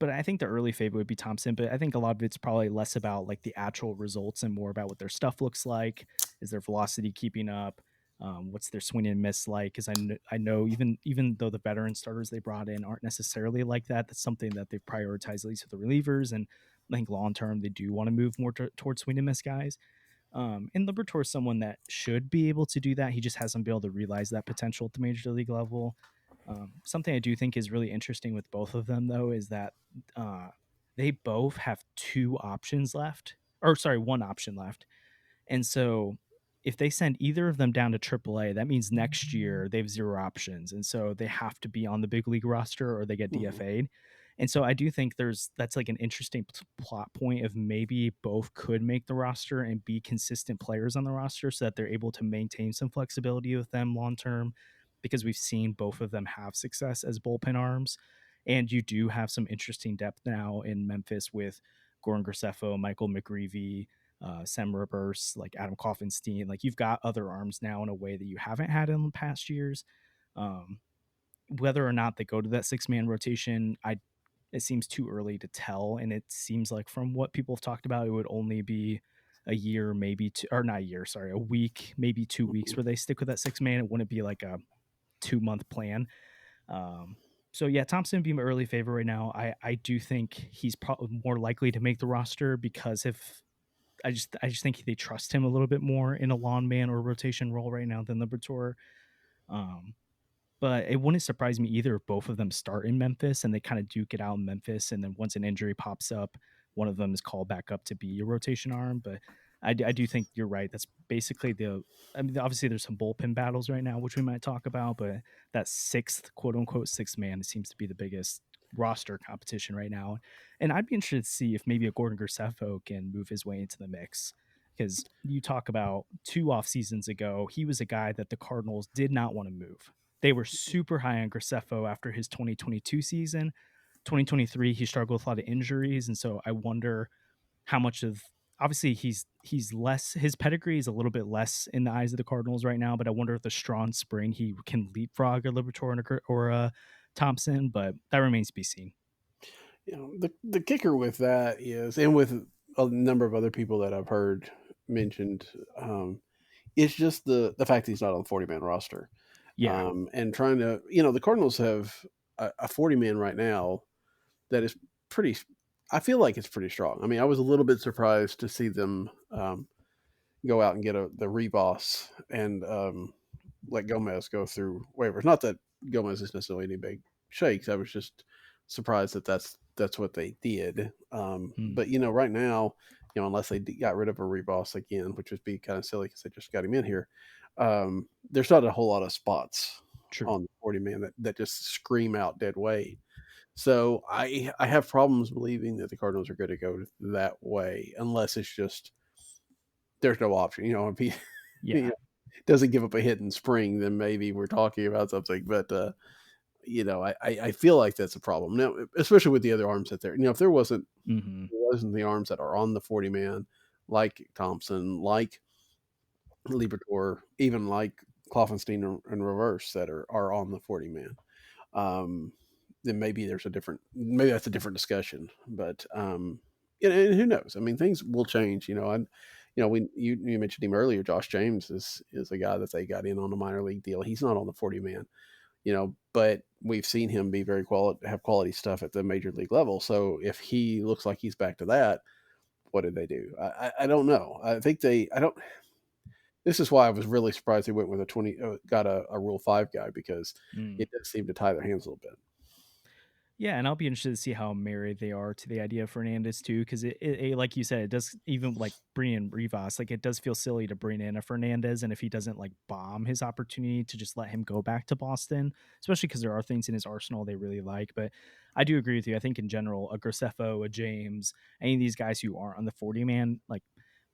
C: but I think the early favorite would be Thompson, but I think a lot of it's probably less about like the actual results and more about what their stuff looks like. Is their velocity keeping up? What's their swing and miss like? Because I know even though the veteran starters they brought in aren't necessarily like that, that's something that they've prioritized at least with the relievers. And I think long term they do want to move more towards swing and miss guys. And Libertor is someone that should be able to do that. He just hasn't been able to realize that potential at the major league level. Something I do think is really interesting with both of them, though, is that uh, they both have 2 options left, or sorry, 1 option left. And so if they send either of them down to AAA, that means next year they have 0 options. And so they have to be on the big league roster or they get
B: mhm,
C: DFA'd. And so I do think that's like an interesting plot point of maybe both could make the roster and be consistent players on the roster so that they're able to maintain some flexibility with them long term because we've seen both of them have success as bullpen arms. And you do have some interesting depth now in Memphis with Gordon Graceffo, Michael McGreevy, Sam Rivers, like Adam Kaufenstein. Like you've got other arms now in a way that you haven't had in the past years. Um, whether or not they go to that 6 man rotation, it seems too early to tell. And it seems like from what people have talked about, it would only be a year, maybe two, or not a year, sorry, a week, maybe 2 weeks
B: mhm.
C: where they stick with that 6 man. It wouldn't be like a 2 month plan. Um, so yeah, Thompson would be my early favorite right now. I do think he's probably more likely to make the roster because if I just think they trust him a little bit more in a lawn man or rotation role right now than Libertor. Um, but it wouldn't surprise me either if both of them start in Memphis and they kind of duke it out in Memphis. And then once an injury pops up, one of them is called back up to be a rotation arm. But I do think you're right. That's basically I mean, obviously there's some bullpen battles right now, which we might talk about, but that sixth, quote unquote, 6 man seems to be the biggest roster competition right now. And I'd be interested to see if maybe a Gordon Graceffo can move his way into the mix because you talk about 2 off seasons ago, he was a guy that the Cardinals did not want to move. They were super high on Graceffo after his 2022 season. 2023, he struggled with a lot of injuries, and so I wonder how much of obviously he's less his pedigree is a little bit less in the eyes of the Cardinals right now. But I wonder if the strong spring he can leapfrog a Libertor or a Thompson, but that remains to be seen.
B: The kicker with that is, and with a number of other people that I've heard mentioned, it's just the fact that he's not on the 40 man roster.
C: Yeah.
B: And trying to, the Cardinals have a 40 man right now that is pretty. I feel like it's pretty strong. I mean, I was a little bit surprised to see them go out and get the Rivas and let Gomez go through waivers. Not that Gomez is necessarily any big shakes. I was just surprised that that's what they did.
C: Mm,
B: But right now, unless they got rid of a Rivas again, which would be kind of silly because they just got him in here. There's not a whole lot of spots
C: true.
B: on the 40 man that just scream out dead weight. So I have problems believing that the Cardinals are going to go that way unless it's just there's no option. If he
C: Yeah.
B: doesn't give up a hit in spring, then maybe we're talking about something. But I feel like that's a problem now, especially with the other arms that there. If there
C: Hmm.
B: wasn't the arms that are on the 40 man, like Thompson, like Liberatore, even like Kloffenstein and Reverse that are on the 40 man. Um, then maybe maybe that's a different discussion. But and who knows? I mean, things will change. When you mentioned him earlier, Josh James is a guy that they got in on a minor league deal. He's not on the 40 man, but we've seen him be have quality stuff at the major league level. So if he looks like he's back to that, what did they do? I don't know. I think I don't. This is why I was really surprised they went with got a Rule 5 guy because
C: Mm.
B: it does seem to tie their hands a little bit.
C: Yeah, and I'll be interested to see how married they are to the idea of Fernandez too, because like you said, it does even like bring in Rivas, like it does feel silly to bring in a Fernandez, and if he doesn't like bomb his opportunity to just let him go back to Boston, especially because there are things in his arsenal they really like. But I do agree with you. I think in general, a Graceffo, a James, any of these guys who aren't on the 40 man, like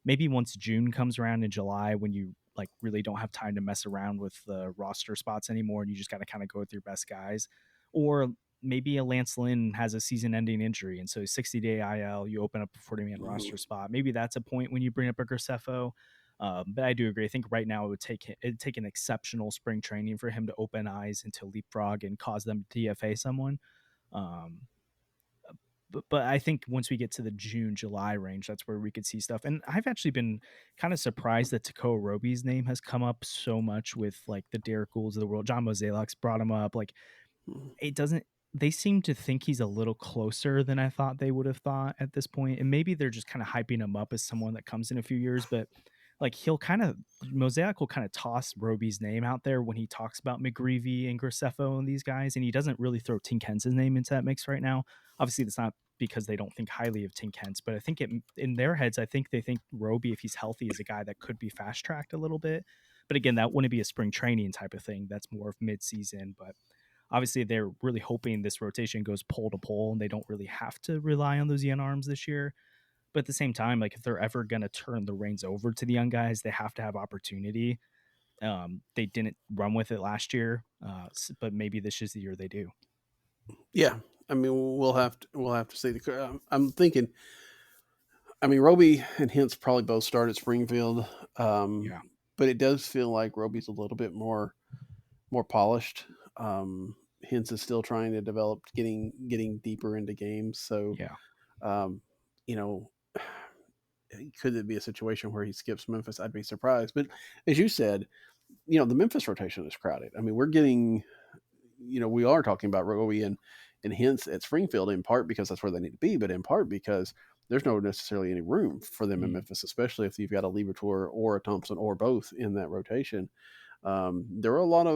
C: maybe once June comes around in July when you like really don't have time to mess around with the roster spots anymore and you just got to kind of go with your best guys, or maybe a Lance Lynn has a season-ending injury, and so 60-day IL, you open up a 40-man roster
B: Mhm.
C: spot. Maybe that's a point when you bring up a Graceffo. But I do agree. I think right now it'd take an exceptional spring training for him to open eyes and to leapfrog and cause them to DFA someone. Um, but I think once we get to the June July range, that's where we could see stuff. And I've actually been kind of surprised that Takeo Roby's name has come up so much with like the Derek Goulds of the world. John Mozeliak's brought him up. Like
B: Mhm.
C: it doesn't they seem to think he's a little closer than I thought they would have thought at this point, and maybe they're just kind of hyping him up as someone that comes in a few years, but like he'll kind of Mosaic will kind of toss Roby's name out there when he talks about McGreevy and Graceffo and these guys, and he doesn't really throw Tink Hence's name into that mix right now. Obviously, that's not because they don't think highly of Tink Hence, but I think in their heads, I think they think Roby, if he's healthy, is a guy that could be fast tracked a little bit. But again, that wouldn't be a spring training type of thing. That's more of mid season, but obviously they're really hoping this rotation goes pole to pole and they don't really have to rely on those young arms this year. But at the same time, like if they're ever going to turn the reins over to the young guys, they have to have opportunity. They didn't run with it last year, but maybe this is the year they do.
B: Yeah, I mean, we'll have to see. I'm thinking. I mean, Roby and Hintz probably both start at Springfield,
C: Yeah,
B: but it does feel like Roby's a little bit more polished. Hintz is still trying to develop, getting deeper into games. So,
C: yeah,
B: um, you know, could it be a situation where he skips Memphis? I'd be surprised. But as you said, the Memphis rotation is crowded. I mean, we're getting, we are talking about Roby and Hintz at Springfield in part because that's where they need to be, but in part because there's no necessarily any room for them in
C: mm,
B: Memphis, especially if you've got a Liberatore or a Thompson or both in that rotation. There are a lot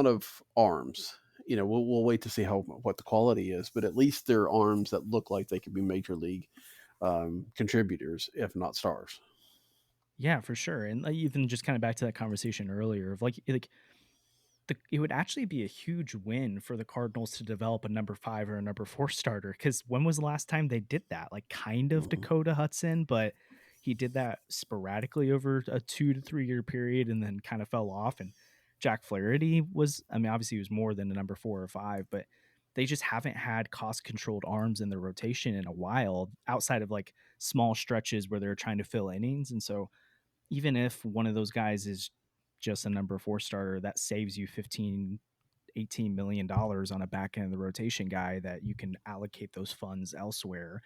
B: of arms. We'll wait to see what the quality is, but at least they're arms that look like they could be major league contributors, if not stars.
C: yeah, for sure. And like, even just kind of back to that conversation earlier of like it would actually be a huge win for the Cardinals to develop a number 5 or a number 4 starter, because when was the last time they did that? Like, kind of
B: Mhm.
C: Dakota Hudson, but he did that sporadically over a 2 to 3 year period and then kind of fell off, and Jack Flaherty was, I mean, obviously he was more than a number 4 or 5, but they just haven't had cost-controlled arms in the rotation in a while outside of, like, small stretches where they're trying to fill innings, and so even if one of those guys is just a number 4 starter, that saves you 15-18 million dollars on a back end of the rotation guy that you can allocate those funds elsewhere.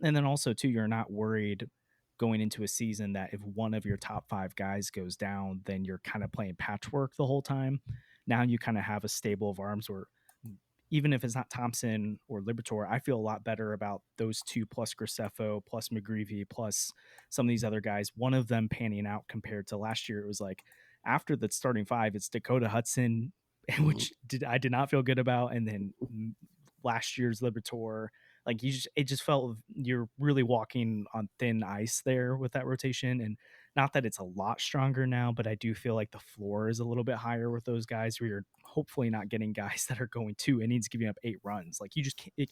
C: And then also too, you're not worried. going into a season that if one of your top 5 guys goes down, then you're kind of playing patchwork the whole time. Now you kind of have a stable of arms where even if it's not Thompson or Liberatore, I feel a lot better about those two plus Graceffo, plus McGreevy, plus some of these other guys, one of them panning out compared to last year. It was like after the starting 5, it's Dakota Hudson, which I did not feel good about. And then last year's Liberatore, like it just felt you're really walking on thin ice there with that rotation. And not that it's a lot stronger now, but I do feel like the floor is a little bit higher with those guys where you're hopefully not getting guys that are going 2 innings, giving up 8 runs. Like you just can't,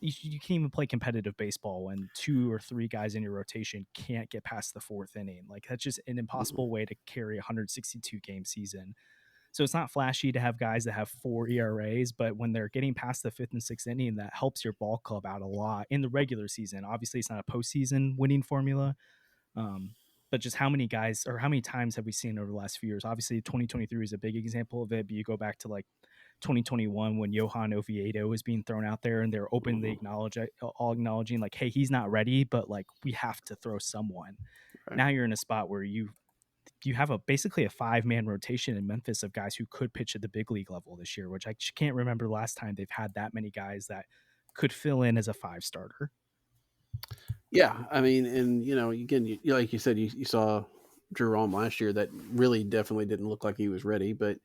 C: you can't even play competitive baseball when 2 or 3 guys in your rotation can't get past the 4th inning. Like that's just an impossible way to carry a 162 game season. So it's not flashy to have guys that have 4 ERAs, but when they're getting past the 5th and 6th inning, that helps your ball club out a lot in the regular season. Obviously, it's not a postseason winning formula, but just how many guys or how many times have we seen over the last few years? Obviously, 2023 is a big example of it, but you go back to like 2021 when Johan Oviedo was being thrown out there and they're openly acknowledging like, hey, he's not ready, but like we have to throw someone. Right. Now you're in a spot where you have basically a 5-man rotation in Memphis of guys who could pitch at the big league level this year, which I can't remember the last time they've had that many guys that could fill in as a 5 starter.
B: Yeah, I mean, and again, like you said, you saw Jerome last year that really definitely didn't look like he was ready, but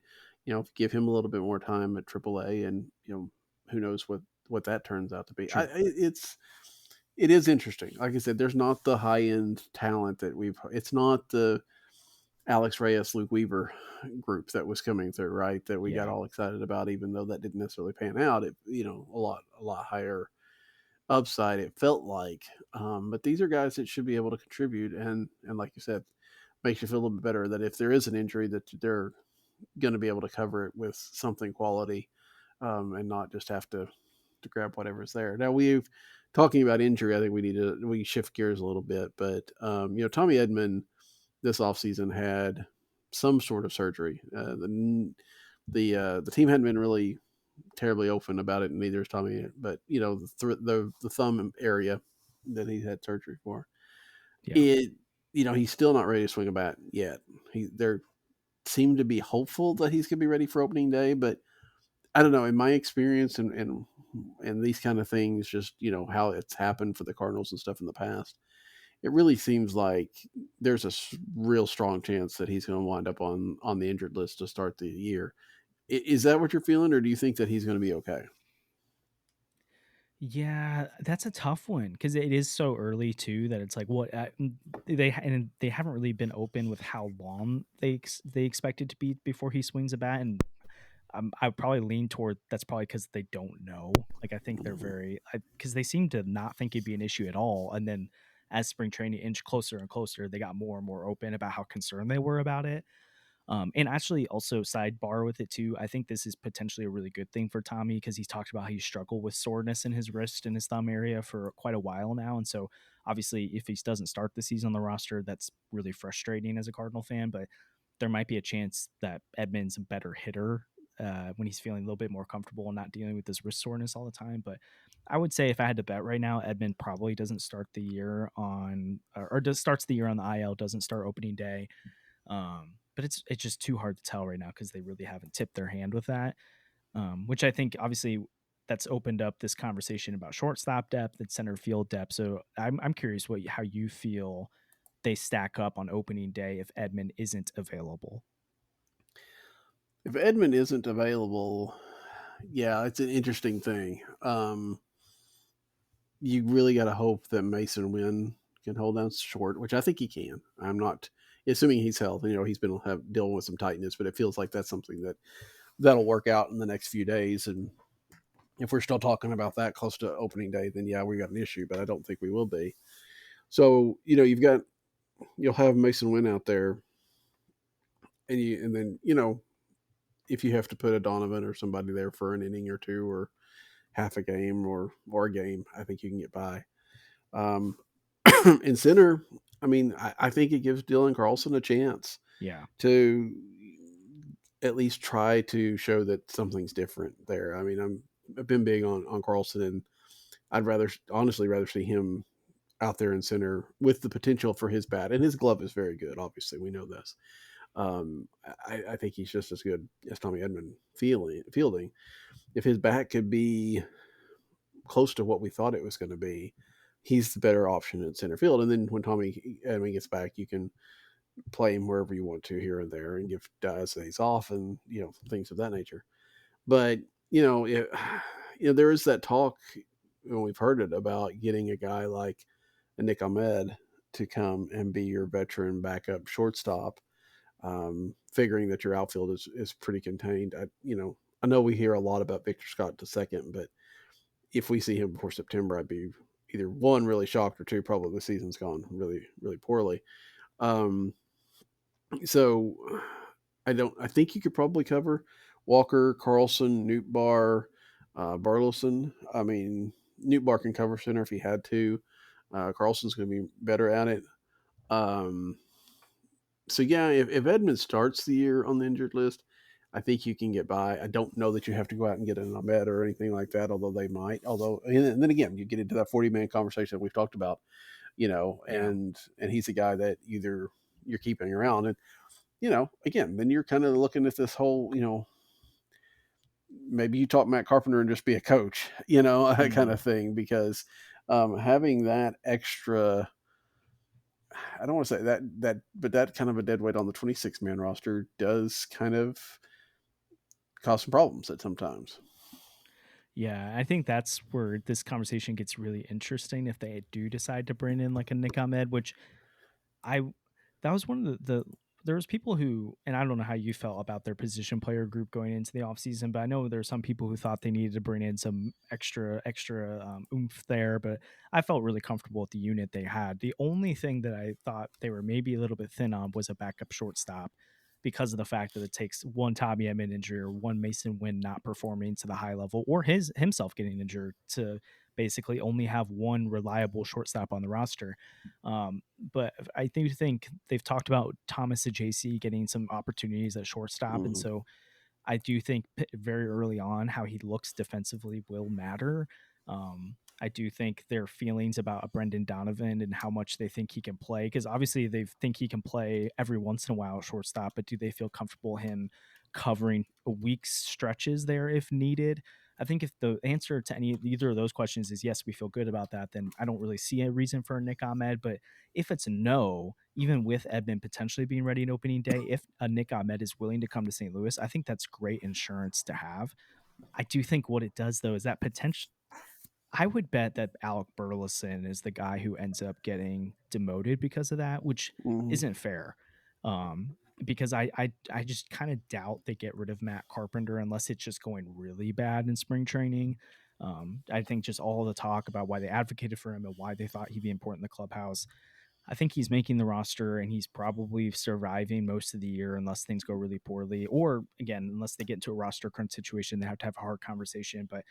B: give him a little bit more time at AAA, and who knows what that turns out to be. Sure. It is interesting. Like I said, there's not the high end talent that it's not the Alex Reyes, Luke Weaver group that was coming through, right? That we got all excited about, even though that didn't necessarily pan out. It, a lot higher upside, it felt like. But these are guys that should be able to contribute, and like you said, makes you feel a little bit better that if there is an injury, that they're going to be able to cover it with something quality, and not just have to grab whatever's there. Now talking about injury, I think we shift gears a little bit, but Tommy Edman this offseason had some sort of surgery. The team hadn't been really terribly open about it, and neither is Tommy. But the thumb area that he had surgery for, he's still not ready to swing a bat yet. There seemed to be hopeful that he's gonna be ready for opening day, but I don't know. In my experience and these kind of things, just how it's happened for the Cardinals and stuff in the past, it really seems like there's a real strong chance that he's going to wind up on the injured list to start the year. Is that what you're feeling, or do you think that he's going to be okay?
C: Yeah, that's a tough one because it is so early too that it's like they haven't really been open with how long they expect it to be before he swings a bat, and I would probably lean toward that's probably because they don't know. Like I think they're because they seem to not think it'd be an issue at all, and then as spring training inched closer and closer, they got more and more open about how concerned they were about it. And actually, also sidebar with it too. I think this is potentially a really good thing for Tommy because he's talked about how he struggled with soreness in his wrist and his thumb area for quite a while now. And so, obviously, if he doesn't start the season on the roster, that's really frustrating as a Cardinal fan. But there might be a chance that Edman's a better hitter when he's feeling a little bit more comfortable and not dealing with this wrist soreness all the time. But I would say if I had to bet right now, Edman probably doesn't start the year starts the year on the IL, doesn't start opening day. But it's just too hard to tell right now because they really haven't tipped their hand with that, which I think obviously that's opened up this conversation about shortstop depth and center field depth. So I'm curious how you feel they stack up on opening day if Edman isn't available.
B: If Edman isn't available, yeah, it's an interesting thing. You really got to hope that Mason Wynn can hold down short, which I think he can. I'm not assuming he's healthy. He's been dealing with some tightness, but it feels like that's something that'll work out in the next few days. And if we're still talking about that close to opening day, then yeah, we got an issue, but I don't think we will be. So, you'll have Mason Wynn out there, and then, if you have to put a Donovan or somebody there for an inning or two or half a game or a game, I think you can get by. In center, I mean, I think it gives Dylan Carlson a chance to at least try to show that something's different there. I mean, I've been big on Carlson, and I'd honestly rather see him out there in center with the potential for his bat, and his glove is very good. Obviously, we know this. I think he's just as good as Tommy Edman fielding. If his bat could be close to what we thought it was going to be, he's the better option in center field. And then when Tommy Edman gets back, you can play him wherever you want to here and there and give guys days off and, things of that nature. But, there is that talk, we've heard it, about getting a guy like a Nick Ahmed to come and be your veteran backup shortstop, figuring that your outfield is pretty contained. I know we hear a lot about Victor Scott to second, but if we see him before September, I'd be either one, really shocked, or two, probably the season's gone really, really poorly. So I think you could probably cover Walker, Carlson, Nootbaar, Burleson. I mean, Nootbaar can cover center if he had to. Carlson's going to be better at it. So yeah, if Edman starts the year on the injured list, I think you can get by. I don't know that you have to go out and get an Ahmed or anything like that, although they might. And then again, you get into that 40-man conversation that we've talked about, and he's a guy that either you're keeping around, and again, then you're kind of looking at this whole, maybe you talk Matt Carpenter and just be a coach, that kind of thing, because having that extra, I don't want to say but that kind of a dead weight on the 26-man roster does kind of cause some problems at sometimes.
C: Yeah, I think that's where this conversation gets really interesting if they do decide to bring in like a Nick Ahmed, which that was one of the there was people who, and I don't know how you felt about their position player group going into the offseason, but I know there are some people who thought they needed to bring in some extra oomph there, but I felt really comfortable with the unit they had. The only thing that I thought they were maybe a little bit thin on was a backup shortstop, because of the fact that it takes one Tommy Edman injury or one Mason Wynn not performing to the high level, or himself getting injured, to basically only have one reliable shortstop on the roster. But I do think they've talked about Thomas Ajayci getting some opportunities at shortstop. And so I do think very early on how he looks defensively will matter. I do think their feelings about a Brendan Donovan and how much they think he can play, because obviously they think he can play every once in a while at shortstop, but do they feel comfortable him covering weeks stretches there if needed? I think if the answer to either of those questions is yes, we feel good about that, then I don't really see a reason for a Nick Ahmed. But if it's no, even with Edman potentially being ready in opening day, if a Nick Ahmed is willing to come to St. Louis, I think that's great insurance to have. I do think what it does, though, is that potential. I would bet that Alec Burleson is the guy who ends up getting demoted because of that, which isn't fair. Because I just kind of doubt they get rid of Matt Carpenter unless it's just going really bad in spring training. I think just all the talk about why they advocated for him and why they thought he'd be important in the clubhouse, I think he's making the roster and he's probably surviving most of the year unless things go really poorly, or again, unless they get into a roster current situation, they have to have a hard conversation. But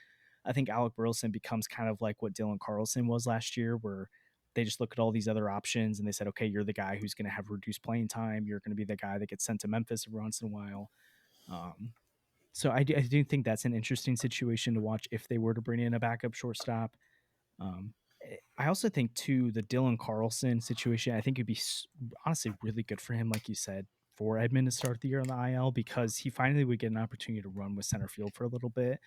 C: I think Alec Burleson becomes kind of like what Dylan Carlson was last year, where they just look at all these other options and they said, okay, you're the guy who's going to have reduced playing time. You're going to be the guy that gets sent to Memphis every once in a while. So I do think that's an interesting situation to watch if they were to bring in a backup shortstop. I also think, too, the Dylan Carlson situation, I think it'd be honestly really good for him, like you said, for Edman to start the year on the IL, because he finally would get an opportunity to run with center field for a little bit.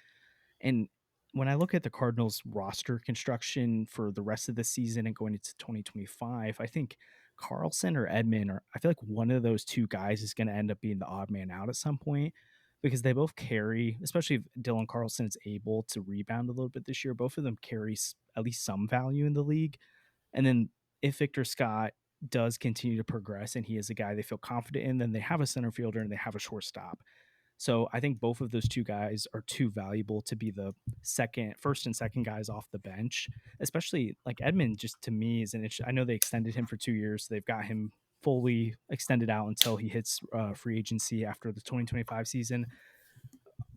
C: And when I look at the Cardinals roster construction for the rest of the season and going into 2025, I think Carlson or Edman, or I feel like one of those two guys is going to end up being the odd man out at some point, because they both carry, especially if Dylan Carlson is able to rebound a little bit this year, both of them carry at least some value in the league. And then if Victor Scott does continue to progress and he is a guy they feel confident in, then they have a center fielder and they have a shortstop. So I think both of those two guys are too valuable to be the first and second guys off the bench, especially like Edman. Just to me is I know they extended him for 2 years. So they've got him fully extended out until he hits free agency after the 2025 season.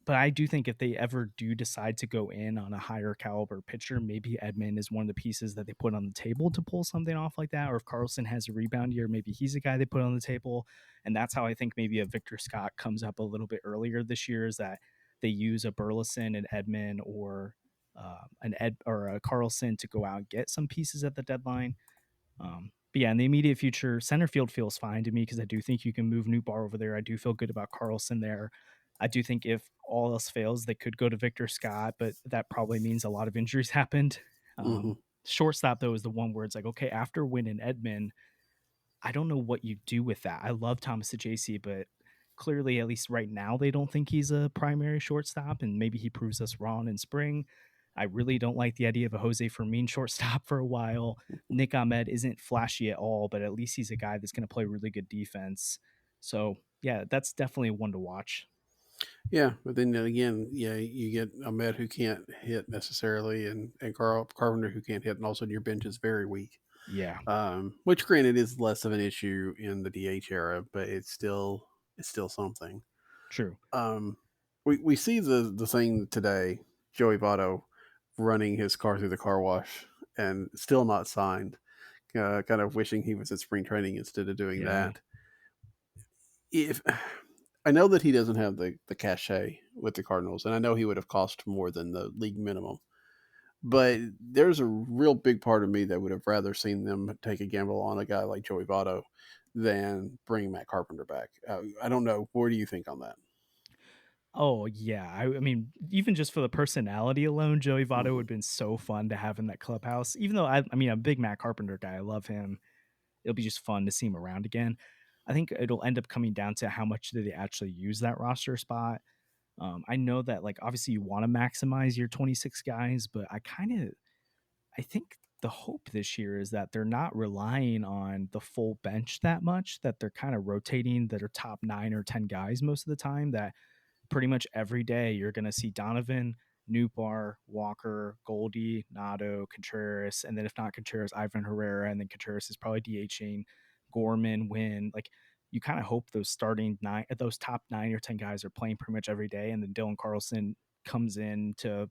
C: But I do think if they ever do decide to go in on a higher caliber pitcher, maybe Edman is one of the pieces that they put on the table to pull something off like that. Or if Carlson has a rebound year, maybe he's a guy they put on the table. And that's how I think maybe a Victor Scott comes up a little bit earlier this year, is that they use a Burleson and Edman, or an Ed or a Carlson to go out and get some pieces at the deadline. But yeah, in the immediate future, center field feels fine to me because I do think you can move Newbar over there. I do feel good about Carlson there. I do think if all else fails, they could go to Victor Scott, but that probably means a lot of injuries happened.
B: Mm-hmm.
C: Shortstop, though, is the one where it's like, okay, after Wynn and Edman, I don't know what you do with that. I love Thomas Ajayci, but clearly, at least right now, they don't think he's a primary shortstop, and maybe he proves us wrong in spring. I really don't like the idea of a Jose Fermin shortstop for a while. Nick Ahmed isn't flashy at all, but at least he's a guy that's going to play really good defense. So, yeah, that's definitely one to watch.
B: Yeah, but then again, yeah, you get Ahmed who can't hit necessarily, and Carl Carpenter who can't hit, and all of a sudden your bench is very weak.
C: Yeah,
B: Which granted is less of an issue in the DH era, but it's still something.
C: true.
B: Um, we see the thing today, Joey Votto running his car through the car wash and still not signed. Kind of wishing he was at spring training instead of doing
C: Yeah.
B: that. If I know that he doesn't have the cachet with the Cardinals, and I know he would have cost more than the league minimum. But there's a real big part of me that would have rather seen them take a gamble on a guy like Joey Votto than bring Matt Carpenter back. I don't know. What do you think on that?
C: Oh yeah, I mean, even just for the personality alone, Joey Votto would
B: Mm-hmm.
C: have been so fun to have in that clubhouse. Even though I mean, I'm a big Matt Carpenter guy, I love him. It'll be just fun to see him around again. I think it'll end up coming down to how much do they actually use that roster spot. I know that like obviously you want to maximize your 26 guys, but I think the hope this year is that they're not relying on the full bench that much. That they're kind of rotating their top 9 or 10 guys most of the time. That pretty much every day you're going to see Donovan, Newbar, Walker, Goldie, Nato, Contreras, and then if not Contreras, Ivan Herrera, and then Contreras is probably DHing, Gorman, Wynn. Like you kind of hope those starting nine, those top 9 or 10 guys are playing pretty much every day, and then Dylan Carlson comes in to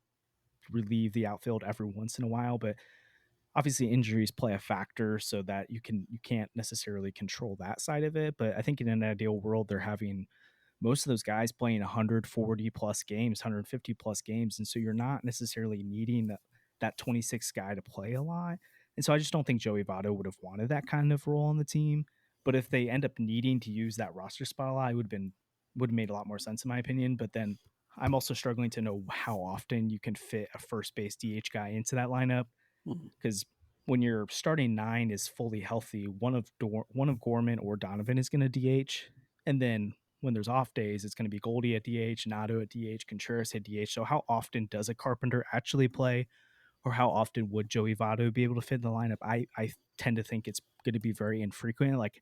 C: relieve the outfield every once in a while. But obviously injuries play a factor so that you can't necessarily control that side of it. But I think in an ideal world, they're having most of those guys playing 140 plus games, 150 plus games. And so you're not necessarily needing that 26 guy to play a lot. And so I just don't think Joey Votto would have wanted that kind of role on the team. But if they end up needing to use that roster spot a lot, it would have made a lot more sense in my opinion. But then I'm also struggling to know how often you can fit a first base DH guy into that lineup
B: Mm-hmm.
C: because when your starting 9 is fully healthy, one of Gorman or Donovan is going to DH, and then when there's off days, it's going to be Goldie at DH, Nato at DH, Contreras at DH. So how often does a Carpenter actually play, or how often would Joey Votto be able to fit in the lineup? I tend to think it's going to be very infrequent. Like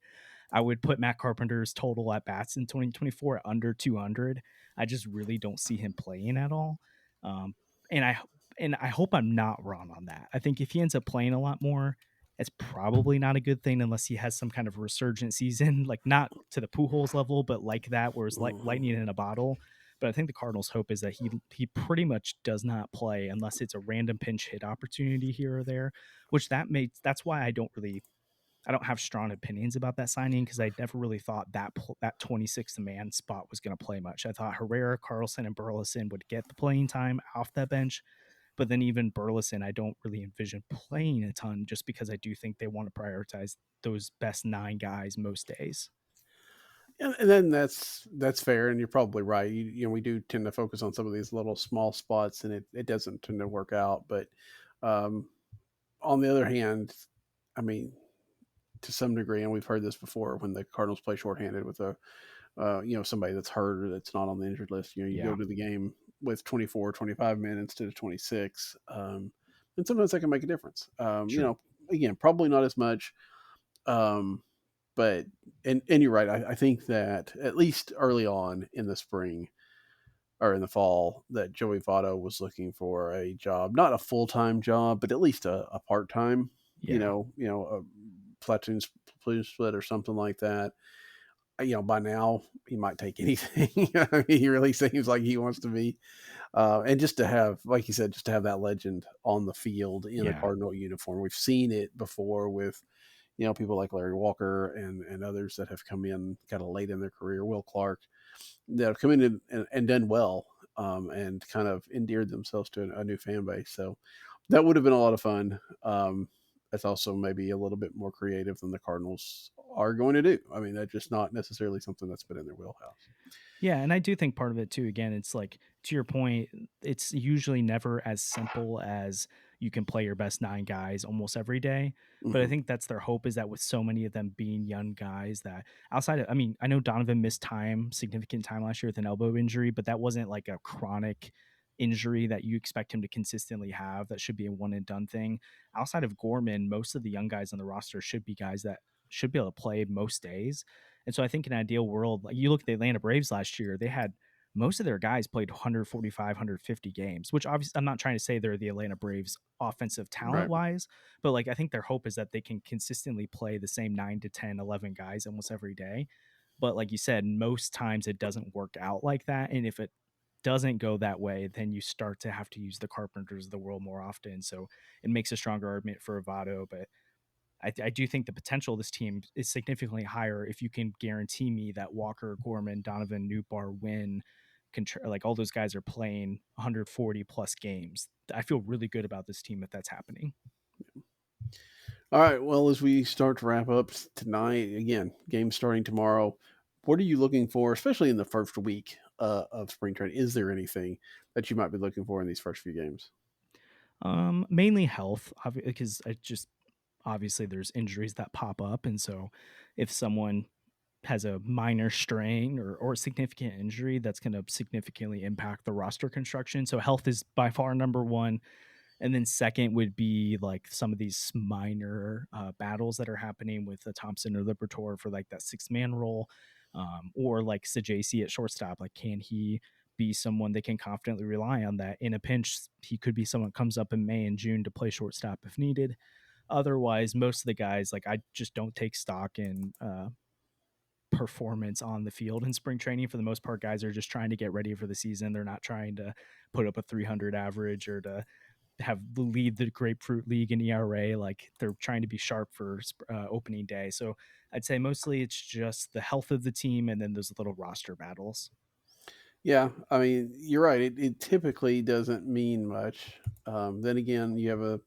C: I would put Matt Carpenter's total at bats in 2024 at under 200. I just really don't see him playing at all. Um, and I hope I'm not wrong on that. I think if he ends up playing a lot more, it's probably not a good thing unless he has some kind of resurgent season, like not to the Pujols level, but like that, where it's like
B: Mm-hmm.
C: lightning in a bottle. But I think the Cardinals' hope is that he pretty much does not play unless it's a random pinch hit opportunity here or there, which that's why I don't have strong opinions about that signing because I never really thought that 26th man spot was going to play much. I thought Herrera, Carlson, and Burleson would get the playing time off that bench, but then even Burleson, I don't really envision playing a ton just because I do think they want to prioritize those best 9 guys most days.
B: And then that's fair, and you're probably right. We do tend to focus on some of these little small spots, and it doesn't tend to work out. But um, on the other hand, I mean, to some degree, and we've heard this before, when the Cardinals play shorthanded with a somebody that's hurt or that's not on the injured list, you go
C: Yeah,
B: to the game with 24, 25 men instead of 26, and sometimes that can make a difference.
C: true.
B: Again, probably not as much. Um, but and you're right. I think that at least early on in the spring or in the fall, that Joey Votto was looking for a job, not a full time job, but at least a part time.
C: Yeah,
B: A platoon split or something like that. By now he might take anything. I mean, he really seems like he wants to be, and just to have, like you said, just to have that legend on the field in a
C: yeah,
B: Cardinal uniform. We've seen it before with people like Larry Walker and others that have come in kind of late in their career, Will Clark, that have come in and done well. and kind of endeared themselves to a new fan base. So that would have been a lot of fun. That's also maybe a little bit more creative than the Cardinals are going to do. I mean, that's just not necessarily something that's been in their wheelhouse.
C: Yeah, and I do think part of it too, again, it's like to your point, it's usually never as simple as you can play your best 9 guys almost every day. But I
B: Mhm.
C: think that's their hope, is that with so many of them being young guys, that outside of, I mean, I know Donovan missed significant time last year with an elbow injury, but that wasn't like a chronic injury that you expect him to consistently have. That should be a one and done thing. Outside of Gorman, most of the young guys on the roster should be guys that should be able to play most days. And so I think in an ideal world, like you look at the Atlanta Braves last year, they had most of their guys played 145, 150 games, which obviously I'm not trying to say they're the Atlanta Braves offensive talent
B: Right.
C: wise, but like I think their hope is that they can consistently play the same 9 to 10, 11 guys almost every day. But like you said, most times it doesn't work out like that. And if it doesn't go that way, then you start to have to use the Carpenters of the world more often. So it makes a stronger argument for Avado. But I do think the potential of this team is significantly higher if you can guarantee me that Walker, Gorman, Donovan, Newbar, Wynn, like all those guys are playing 140 plus games. I feel really good about this team if that's happening.
B: All right. Well, as we start to wrap up tonight, again, game starting tomorrow. What are you looking for, especially in the first week of spring training? Is there anything that you might be looking for in these first few games?
C: Mainly health, because I just obviously there's injuries that pop up, and so if someone has a minor strain or a significant injury, that's going to significantly impact the roster construction. So health is by far number one. And then second would be like some of these minor battles that are happening with the Thompson or Liberatore for like that 6-man role, or like Sajasi at shortstop. Like, can he be someone they can confidently rely on, that in a pinch he could be someone comes up in May and June to play shortstop if needed? Otherwise, most of the guys, like I just don't take stock in performance on the field in spring training. For the most part, guys are just trying to get ready for the season. They're not trying to put up a 300 average or to lead the Grapefruit League in ERA. Like, they're trying to be sharp for opening day. So I'd say mostly it's just the health of the team and then those little roster battles.
B: Yeah, I mean, you're right. It typically doesn't mean much. Then again, you have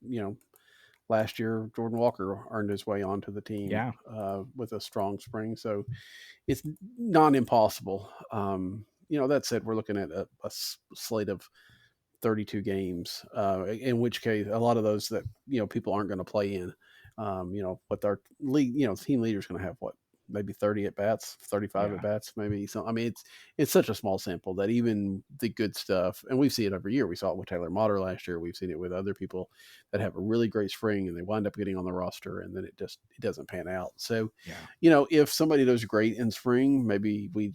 B: last year Jordan Walker earned his way onto the team
C: Yeah.
B: with a strong spring, so it's not impossible. That said, we're looking at a slate of 32 games, in which case a lot of those that people aren't going to play in. But our league, team leader is going to have what, maybe 30 at bats, 35
C: Yeah.
B: at bats, maybe. So I mean, it's such a small sample that even the good stuff, and we see it every year. We saw it with Taylor Motter last year. We've seen it with other people that have a really great spring and they wind up getting on the roster, and then it doesn't pan out. So,
C: Yeah.
B: if somebody does great in spring, maybe we,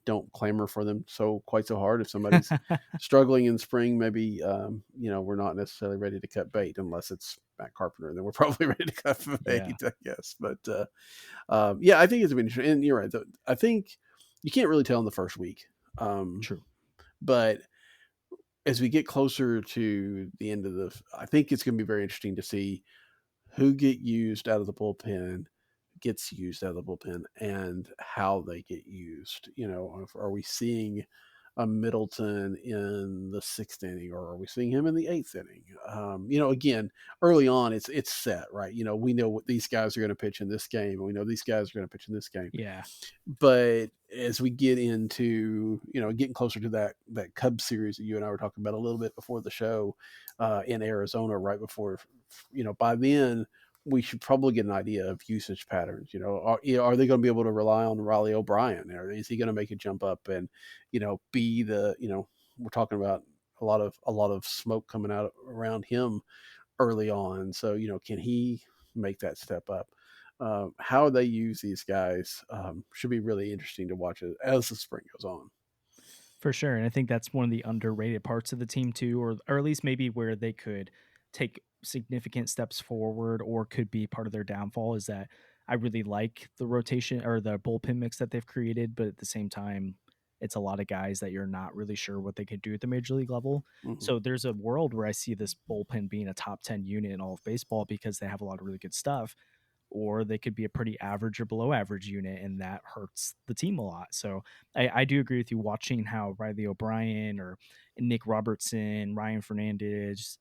B: don't clamor for them quite so hard. If somebody's struggling in spring, maybe we're not necessarily ready to cut bait unless it's Matt Carpenter. Then we're probably ready to cut bait,
C: Yeah.
B: I guess. But yeah, I think it's been interesting. And you're right. I think you can't really tell in the first week.
C: True.
B: But as we get closer to the end of I think it's going to be very interesting to see who gets used out of the bullpen and how they get used. Are we seeing a Middleton in the 6th inning, or are we seeing him in the 8th inning? Again, early on, it's set, right? We know what these guys are going to pitch in this game, and we know these guys are going to pitch in this game.
C: Yeah.
B: But as we get into, getting closer to that Cubs series that you and I were talking about a little bit before the show, in Arizona, right before, by then we should probably get an idea of usage patterns. Are they going to be able to rely on Riley O'Brien? Or is he going to make a jump up and, be the, we're talking about a lot of smoke coming out around him early on. So, can he make that step up? How they use these guys should be really interesting to watch as the spring goes on.
C: For sure. And I think that's one of the underrated parts of the team too, or at least maybe where they could take significant steps forward or could be part of their downfall, is that I really like the rotation or the bullpen mix that they've created, but at the same time, it's a lot of guys that you're not really sure what they could do at the major league level.
B: Mm-hmm.
C: So there's a world where I see this bullpen being a top 10 unit in all of baseball because they have a lot of really good stuff. or they could be a pretty average or below average unit, and that hurts the team a lot. So I do agree with you, watching how Riley O'Brien or Nick Robertson, Ryan Fernandez,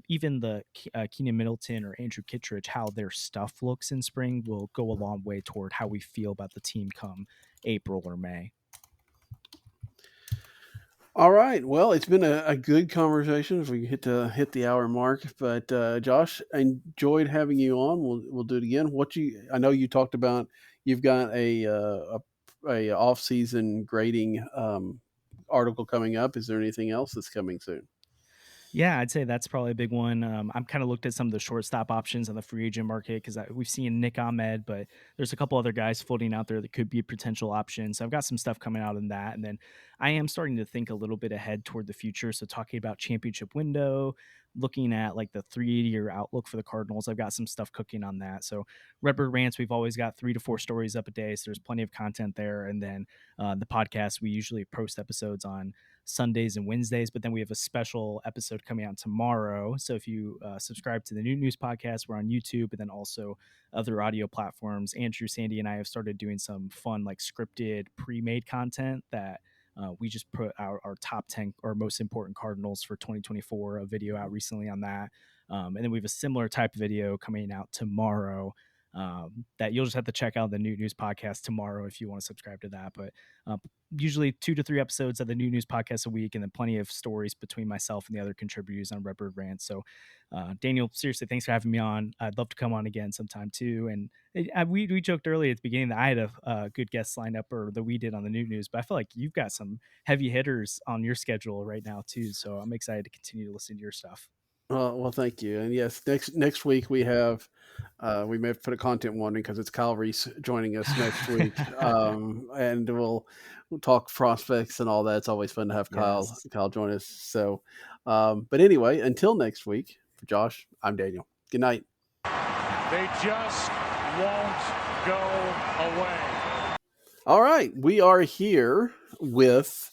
C: even the Keenan Middleton or Andrew Kittredge, how their stuff looks in spring will go a long way toward how we feel about the team come April or May.
B: All right. Well, it's been a good conversation if we hit the hour mark. But Josh, I enjoyed having you on. We'll do it again. I know you talked about you've got a off season grading article coming up. Is there anything else that's coming soon?
C: Yeah, I'd say that's probably a big one. I'm kind of looked at some of the shortstop options on the free agent market because we've seen Nick Ahmed, but there's a couple other guys floating out there that could be potential options. So I've got some stuff coming out in that. And then I am starting to think a little bit ahead toward the future. So talking about championship window, looking at like the 3-year outlook for the Cardinals, I've got some stuff cooking on that. So Redbird Rants, we've always got 3 to 4 stories up a day. So there's plenty of content there. And then the podcast, we usually post episodes on Sundays and Wednesdays, but then we have a special episode coming out tomorrow. So if you subscribe to the New News podcast, we're on YouTube, and then also other audio platforms. Andrew, Sandy, and I have started doing some fun, like scripted, pre-made content that we just put our top 10 or most important Cardinals for 2024, a video out recently on that. And then we have a similar type of video coming out tomorrow that you'll just have to check out the New News podcast tomorrow if you want to subscribe to that. But usually 2 to 3 episodes of the New News podcast a week, and then plenty of stories between myself and the other contributors on Redbird Rant. So Daniel, seriously, thanks for having me on. I'd love to come on again sometime too. And we joked earlier at the beginning that I had a good guest lined up, or that we did on the New News, but I feel like you've got some heavy hitters on your schedule right now too. So I'm excited to continue to listen to your stuff.
B: Well, thank you. And yes, next week we have we may have put a content warning because it's Kyle Reese joining us next week, and we'll talk prospects and all that. It's always fun to have Kyle join us. So, but anyway, until next week, for Josh, I'm Daniel. Good night.
D: They just won't go away.
B: All right, we are here with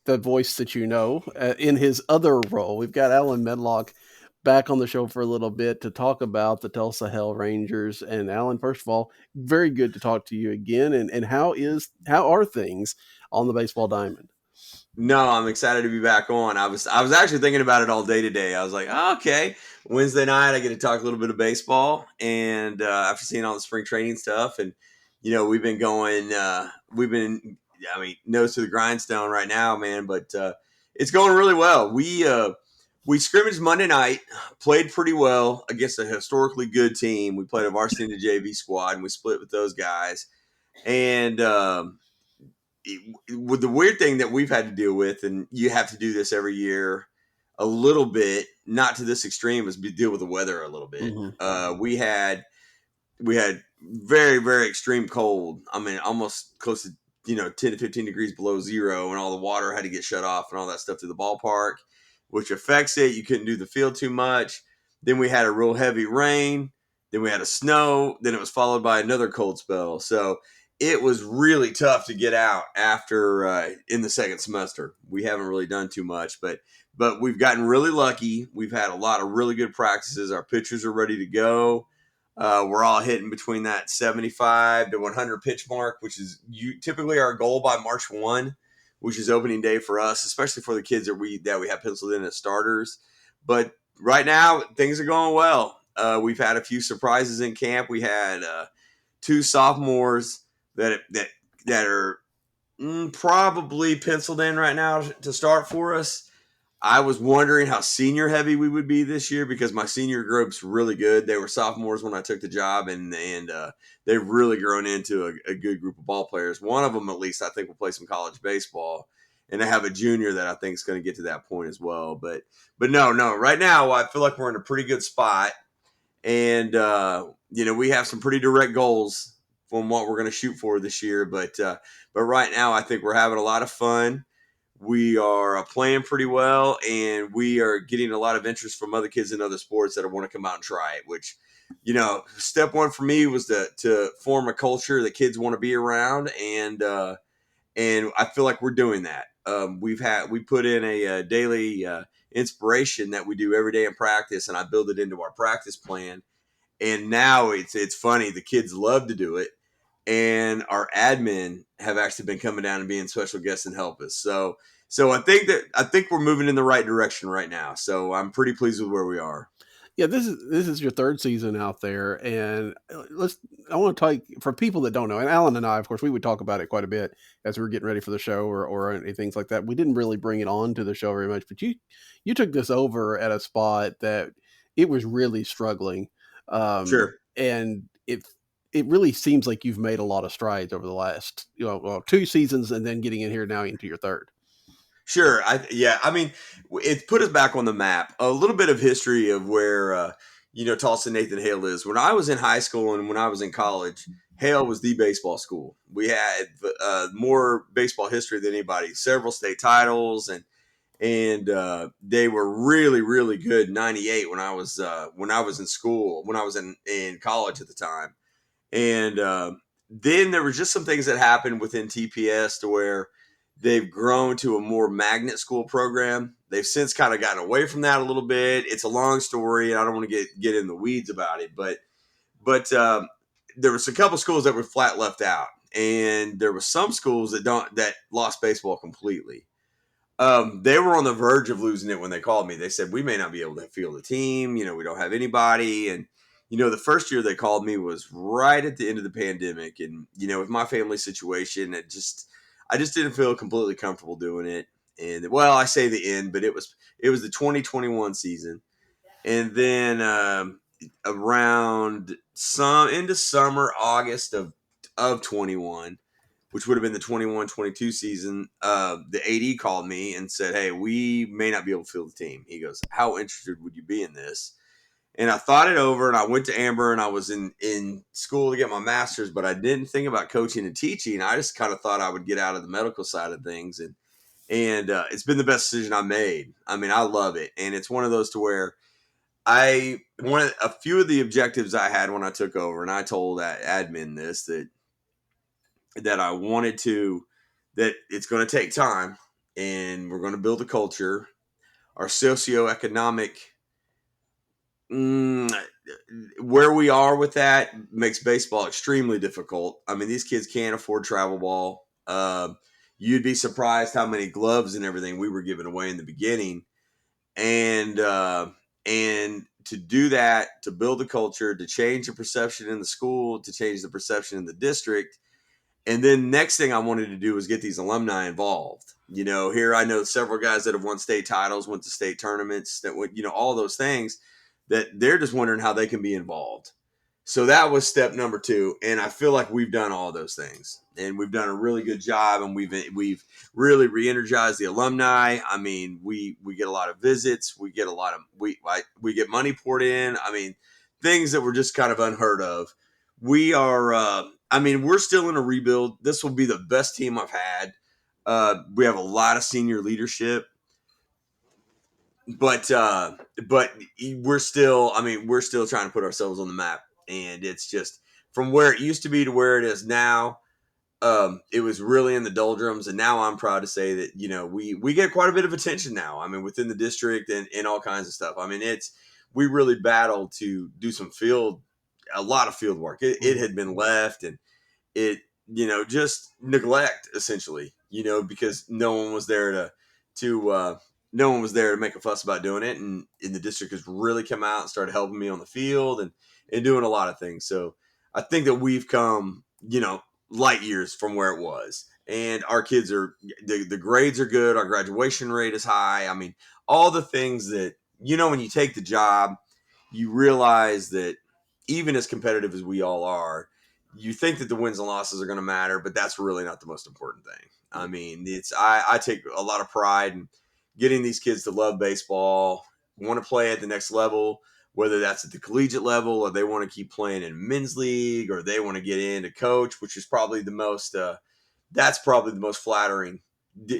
B: the voice that you know in his other role. We've got Alan Medlock back on the show for a little bit to talk about the Tulsa Hale Rangers. And Alan, first of all, very good to talk to you again. And how are things on the baseball diamond?
E: No, I'm excited to be back on. I was actually thinking about it all day today. I was like, oh, okay, Wednesday night I get to talk a little bit of baseball, and after seeing all the spring training stuff, and we've been nose to the grindstone right now, man. But it's going really well. We scrimmaged Monday night, played pretty well against a historically good team. We played a varsity and a JV squad, and we split with those guys. And with the weird thing that we've had to deal with, and you have to do this every year a little bit, not to this extreme, is deal with the weather a little bit. Mm-hmm. We had very, very extreme cold. I mean, almost close to 10 to 15 degrees below zero, and all the water had to get shut off and all that stuff to the ballpark, which affects it. You couldn't do the field too much. Then we had a real heavy rain. Then we had a snow. Then it was followed by another cold spell. So it was really tough to get out after in the second semester. We haven't really done too much, but we've gotten really lucky. We've had a lot of really good practices. Our pitchers are ready to go. We're all hitting between that 75 to 100 pitch mark, which is typically our goal by March 1, which is opening day for us, especially for the kids that we have penciled in as starters. But right now, things are going well. We've had a few surprises in camp. We had 2 sophomores that are probably penciled in right now to start for us. I was wondering how senior heavy we would be this year because my senior group's really good. They were sophomores when I took the job, and they've really grown into a good group of ball players. One of them, at least, I think will play some college baseball, and I have a junior that I think is going to get to that point as well. But no, right now I feel like we're in a pretty good spot, and we have some pretty direct goals from what we're going to shoot for this year. But right now I think we're having a lot of fun. We are playing pretty well, and we are getting a lot of interest from other kids in other sports that want to come out and try it, which, step one for me was to form a culture that kids want to be around. And I feel like we're doing that. We put in a daily inspiration that we do every day in practice, and I build it into our practice plan. And now it's funny. The kids love to do it. And our admin have actually been coming down and being special guests and help us. So I think we're moving in the right direction right now. So I'm pretty pleased with where we are.
B: Yeah, this is your third season out there, and I want to talk for people that don't know. And Alan and I, of course, we would talk about it quite a bit as we were getting ready for the show or any things like that. We didn't really bring it on to the show very much, but you took this over at a spot that it was really struggling,
E: Sure.
B: and it really seems like you've made a lot of strides over the last 2 seasons, and then getting in here now into your third.
E: Sure. I mean, it put us back on the map. A little bit of history of where, Tulsa Nathan Hale is. When I was in high school and when I was in college, Hale was the baseball school. We had more baseball history than anybody, several state titles, and they were really, really good in '98 when I was in school, when I was in college at the time. And then there was just some things that happened within TPS to where they've grown to a more magnet school program. They've since kind of gotten away from that a little bit. It's a long story, and I don't want to get in the weeds about it. But there was a couple schools that were flat left out, and there were some schools that lost baseball completely. They were on the verge of losing it when they called me. They said, we may not be able to field a team. We don't have anybody. And, the first year they called me was right at the end of the pandemic. And, with my family situation, I just didn't feel completely comfortable doing it. And, well, I say the end, but it was the 2021 season. And then around into summer, August of 21, which would have been the 21-22 season, the AD called me and said, hey, we may not be able to field the team. He goes, how interested would you be in this? And I thought it over, and I went to Amber, and I was in school to get my master's, but I didn't think about coaching and teaching. I just kind of thought I would get out of the medical side of things, and it's been the best decision I made. I mean, I love it, and it's one of those to where a few of the objectives I had when I took over, and I told admin this, that I wanted that it's going to take time, and we're going to build a culture. Our socioeconomic, where we are with that makes baseball extremely difficult. I mean, these kids can't afford travel ball. You'd be surprised how many gloves and everything we were giving away in the beginning. And to do that, to build a culture, to change the perception in the school, to change the perception in the district. And then next thing I wanted to do was get these alumni involved. Here I know several guys that have won state titles, went to state tournaments, that went, all those things, that they're just wondering how they can be involved. So that was step number 2. And I feel like we've done all those things, and we've done a really good job, and we've really re-energized the alumni. I mean, we get a lot of visits. We get a lot of, we get money poured in. I mean, things that were just kind of unheard of. We are, we're still in a rebuild. This will be the best team I've had. We have a lot of senior leadership, but we're still trying to put ourselves on the map. And it's just from where it used to be to where it is now. It was really in the doldrums, and now I'm proud to say that, we get quite a bit of attention now. I mean, within the district and all kinds of stuff. I mean, we really battled to do a lot of field work. It had been left, and it, just neglect essentially, because no one was there to make a fuss about doing it. And the district has really come out and started helping me on the field and doing a lot of things. So I think that we've come, light years from where it was, and our kids the grades are good. Our graduation rate is high. I mean, all the things that, when you take the job, you realize that even as competitive as we all are, you think that the wins and losses are going to matter, but that's really not the most important thing. I mean, I take a lot of pride in getting these kids to love baseball, want to play at the next level, whether that's at the collegiate level, or they want to keep playing in men's league, or they want to get into coach, which is probably the most, that's probably the most flattering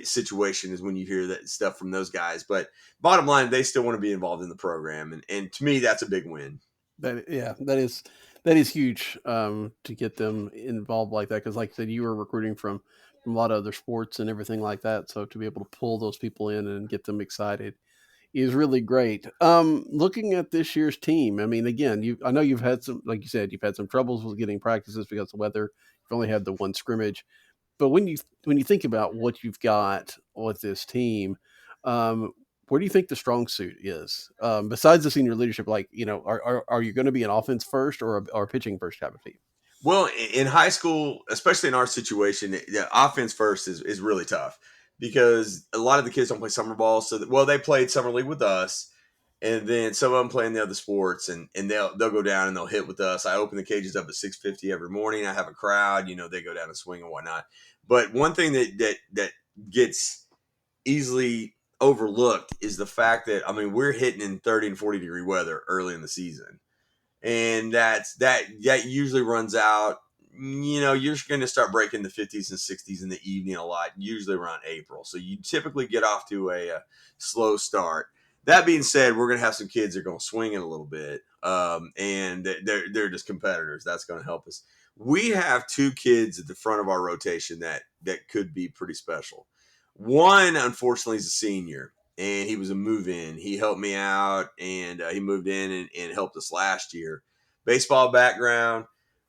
E: situation, is when you hear that stuff from those guys. But bottom line, they still want to be involved in the program. And to me, that's a big win.
B: That is huge, to get them involved like that. Cause like I said, you were recruiting from a lot of other sports and everything like that. So to be able to pull those people in and get them excited is really great. Looking at this year's team, I mean, again, I know you've had some, like you said, you've had some troubles with getting practices because of the weather. You've only had the one scrimmage, but when you think about what you've got with this team, where do you think the strong suit is? Besides the senior leadership, like, are you going to be an offense first or a pitching first type of team?
E: Well, in high school, especially in our situation, the offense first is really tough because a lot of the kids don't play summer ball. So, they played summer league with us, and then some of them play in the other sports, and they'll go down and they'll hit with us. I open the cages up at 6:50 every morning. I have a crowd, they go down and swing and whatnot. But one thing that gets easily overlooked is the fact that we're hitting in 30 and 40-degree weather early in the season. And that usually runs out. You're going to start breaking the 50s and 60s in the evening a lot, usually around April. So you typically get off to a slow start. That being said, we're going to have some kids that are going to swing it a little bit, and they're just competitors. That's going to help us. We have two kids at the front of our rotation that could be pretty special. One, unfortunately, is a senior. And he was a move-in. He helped me out, and he moved in and helped us last year. Baseball background,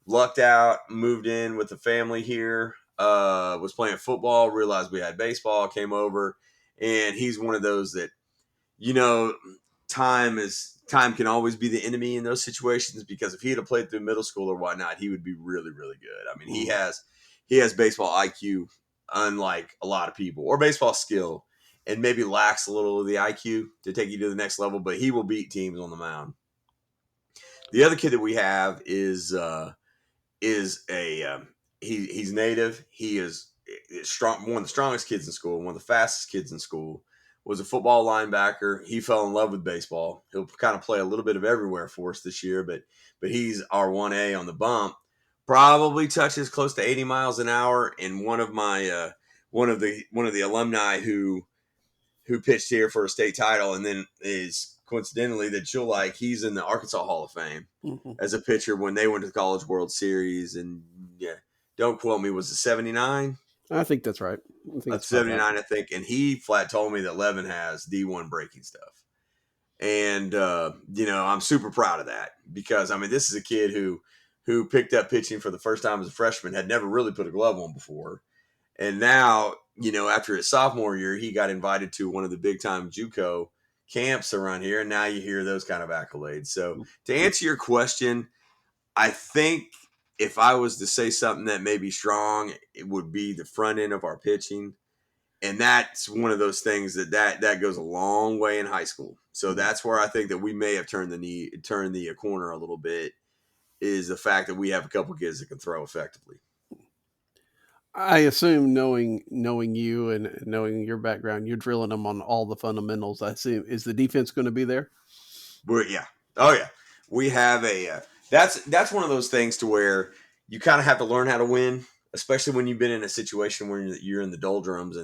E: lucked out, moved in with the family here, was playing football, realized we had baseball, came over, and he's one of those that, time can always be the enemy in those situations, because if he had played through middle school or whatnot, he would be really, really good. He has baseball IQ, unlike a lot of people, or baseball skill, and maybe lacks a little of the IQ to take you to the next level, but he will beat teams on the mound. The other kid that we have is he's native. He is strong, one of the strongest kids in school, one of the fastest kids in school. Was a football linebacker. He fell in love with baseball. He'll kind of play a little bit of everywhere for us this year, but he's our 1A on the bump. Probably touches close to 80 miles an hour. And one of the alumni who pitched here for a state title, and then is coincidentally that he's in the Arkansas Hall of Fame as a pitcher when they went to the College World Series. And don't quote me, was it 79?
B: I think that's right.
E: That's 79, right. I think. And he flat told me that Levin has D1 breaking stuff. And, I'm super proud of that, because, this is a kid who picked up pitching for the first time as a freshman, had never really put a glove on before. And now, after his sophomore year, he got invited to one of the big time JUCO camps around here. And now you hear those kind of accolades. So to answer your question, I think if I was to say something that may be strong, it would be the front end of our pitching. And that's one of those things that goes a long way in high school. So that's where I think that we may have turned the corner a little bit, is the fact that we have a couple kids that can throw effectively.
B: I assume, knowing you and knowing your background, you're drilling them on all the fundamentals. I assume, is the defense going to be there? We have that's one of those things to where you kind of have to learn how to win, especially when you've been in a situation where you're in the doldrums,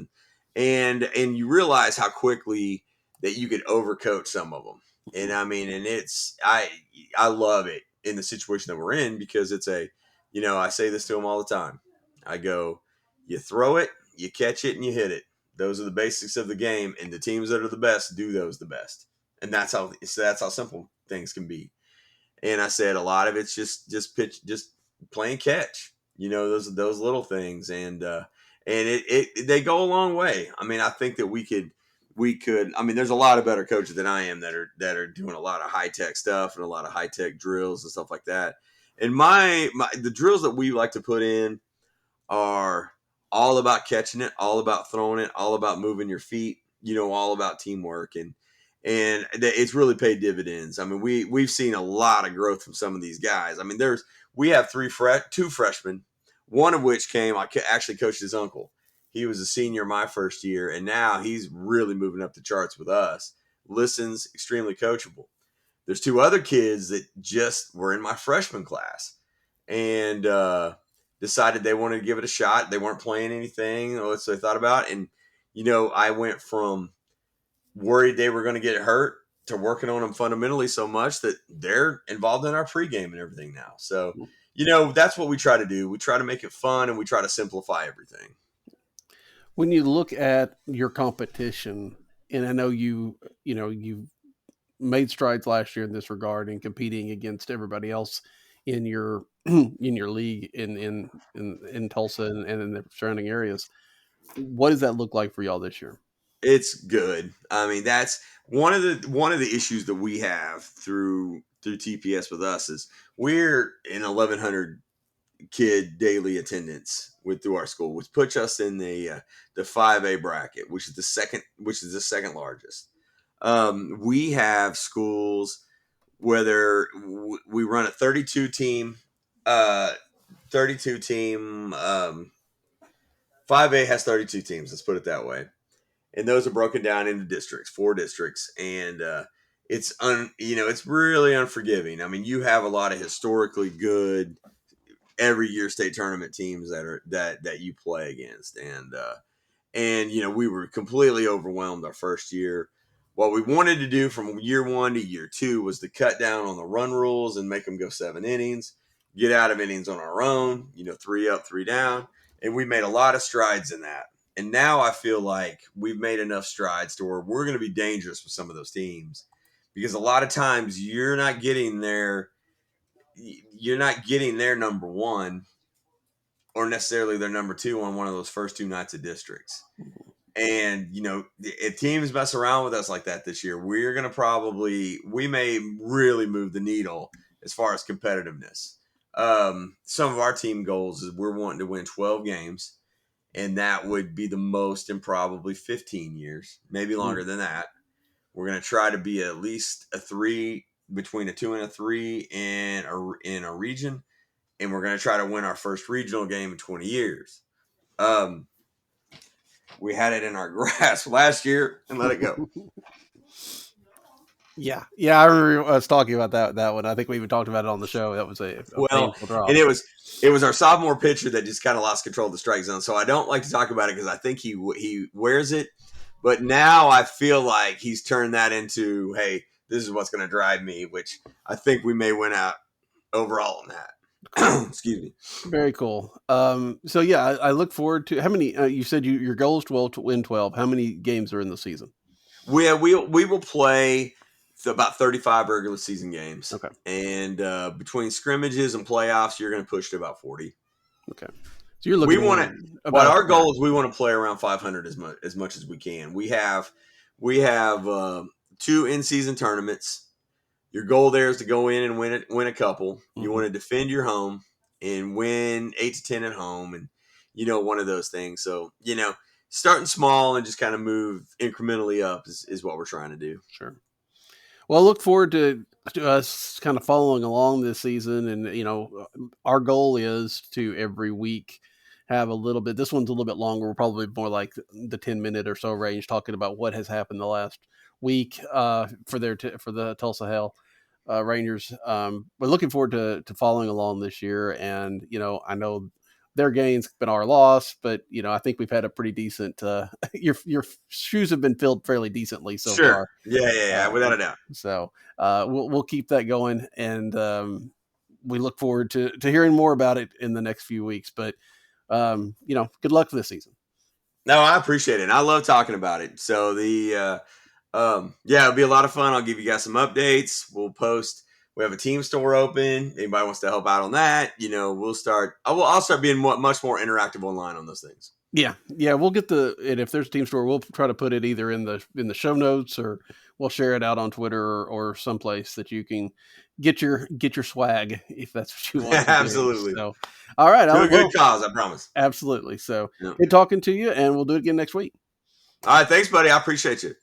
B: and you realize how quickly that you could overcoach some of them. And and I love it in the situation that we're in, because it's I say this to them all the time. I go, you throw it, you catch it, and you hit it. Those are the basics of the game, and the teams that are the best do those the best. And that's how simple things can be. And I said a lot of it's just playing catch. Those little things, and they go a long way. I think that we could. There's a lot of better coaches than I am that are doing a lot of high tech stuff and a lot of high tech drills and stuff like that. And the drills that we like to put in are all about catching it, all about throwing it, all about moving your feet, all about teamwork. And it's really paid dividends. We've seen a lot of growth from some of these guys. We have two freshmen, one of which I actually coached his uncle. He was a senior my first year, and now he's really moving up the charts with us. Listens, extremely coachable. There's two other kids that just were in my freshman class and decided they wanted to give it a shot. They weren't playing anything, so they thought about it. And, I went from worried they were going to get hurt to working on them fundamentally so much that they're involved in our pregame and everything now. So, that's what we try to do. We try to make it fun, and we try to simplify everything. When you look at your competition and I know you made strides last year in this regard and competing against everybody else in your in your league in Tulsa and in the surrounding areas. What does that look like for y'all this year?
E: It's good. I mean, that's one of the issues that we have through TPS with us is we're in 1,100 kid daily attendance through our school, which puts us in the 5A bracket, which is the second largest. We have schools whether we run a 32 team 5A has 32 teams, let's put it that way, and those are broken down into districts, 4 districts, and it's really unforgiving. I mean, you have a lot of historically good every year state tournament teams that you play against, and we were completely overwhelmed our first year. What we wanted to do from year 1 to year 2 was to cut down on the run rules and make them go 7 innings, get out of innings on our own, 3 up, 3 down. And we made a lot of strides in that. And now I feel like we've made enough strides to where we're going to be dangerous with some of those teams, because a lot of times you're not getting their number 1 or necessarily their number 2 on one of those first 2 nights of districts. And, if teams mess around with us like that this year, we're going to we may really move the needle as far as competitiveness. Some of our team goals is we're wanting to win 12 games, and that would be the most in probably 15 years, maybe longer than that. We're going to try to be at least a 3, between a 2 and a 3 in a region, and we're going to try to win our first regional game in 20 years. We had it in our grasp last year and let it go.
B: Yeah, I remember us talking about that one. I think we even talked about it on the show. That was a painful drop.
E: And it was our sophomore pitcher that just kind of lost control of the strike zone. So I don't like to talk about it because I think he wears it. But now I feel like he's turned that into, hey, this is what's going to drive me, which I think we may win out overall on that. Excuse me.
B: Very cool. So yeah, I look forward to how many. You said your goal is to win 12. How many games are in the season?
E: We will play about 35 regular season games.
B: Okay.
E: And between scrimmages and playoffs, you're going to push to about 40.
B: Okay. So you're looking.
E: But our goal is we want to play around 500 as much as we can. We have 2 in-season tournaments. Your goal there is to go in and win a couple. Mm-hmm. You want to defend your home and win 8 to 10 at home, and one of those things. So starting small and just kind of move incrementally up is what we're trying to do.
B: Sure. Well, I look forward to us kind of following along this season, and our goal is to every week have a little bit. This one's a little bit longer. We're probably more like the 10-minute or so range, talking about what has happened the last week for the Tulsa Hale Rangers. We're looking forward to following along this year, and I know their gain's been our loss, but I think we've had a pretty decent. Your shoes have been filled fairly decently so far.
E: Yeah, without a doubt.
B: So we'll keep that going, and we look forward to hearing more about it in the next few weeks. But good luck for this season.
E: No, I appreciate it. I love talking about it. So it'll be a lot of fun. I'll give you guys some updates. We'll post. We have a team store open. Anybody wants to help out on that? I'll start being much more interactive online on those things.
B: Yeah. We'll get and if there's a team store, we'll try to put it either in the show notes, or we'll share it out on Twitter or someplace that you can get your swag if that's what you want.
E: Yeah, absolutely.
B: So, all right,
E: do a good cause, I promise.
B: Absolutely. So, Good talking to you, and we'll do it again next week.
E: All right, thanks, buddy. I appreciate you.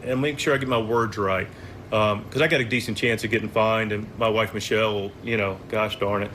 F: And make sure I get my words right, because I got a decent chance of getting fined, and my wife Michelle will, gosh darn it.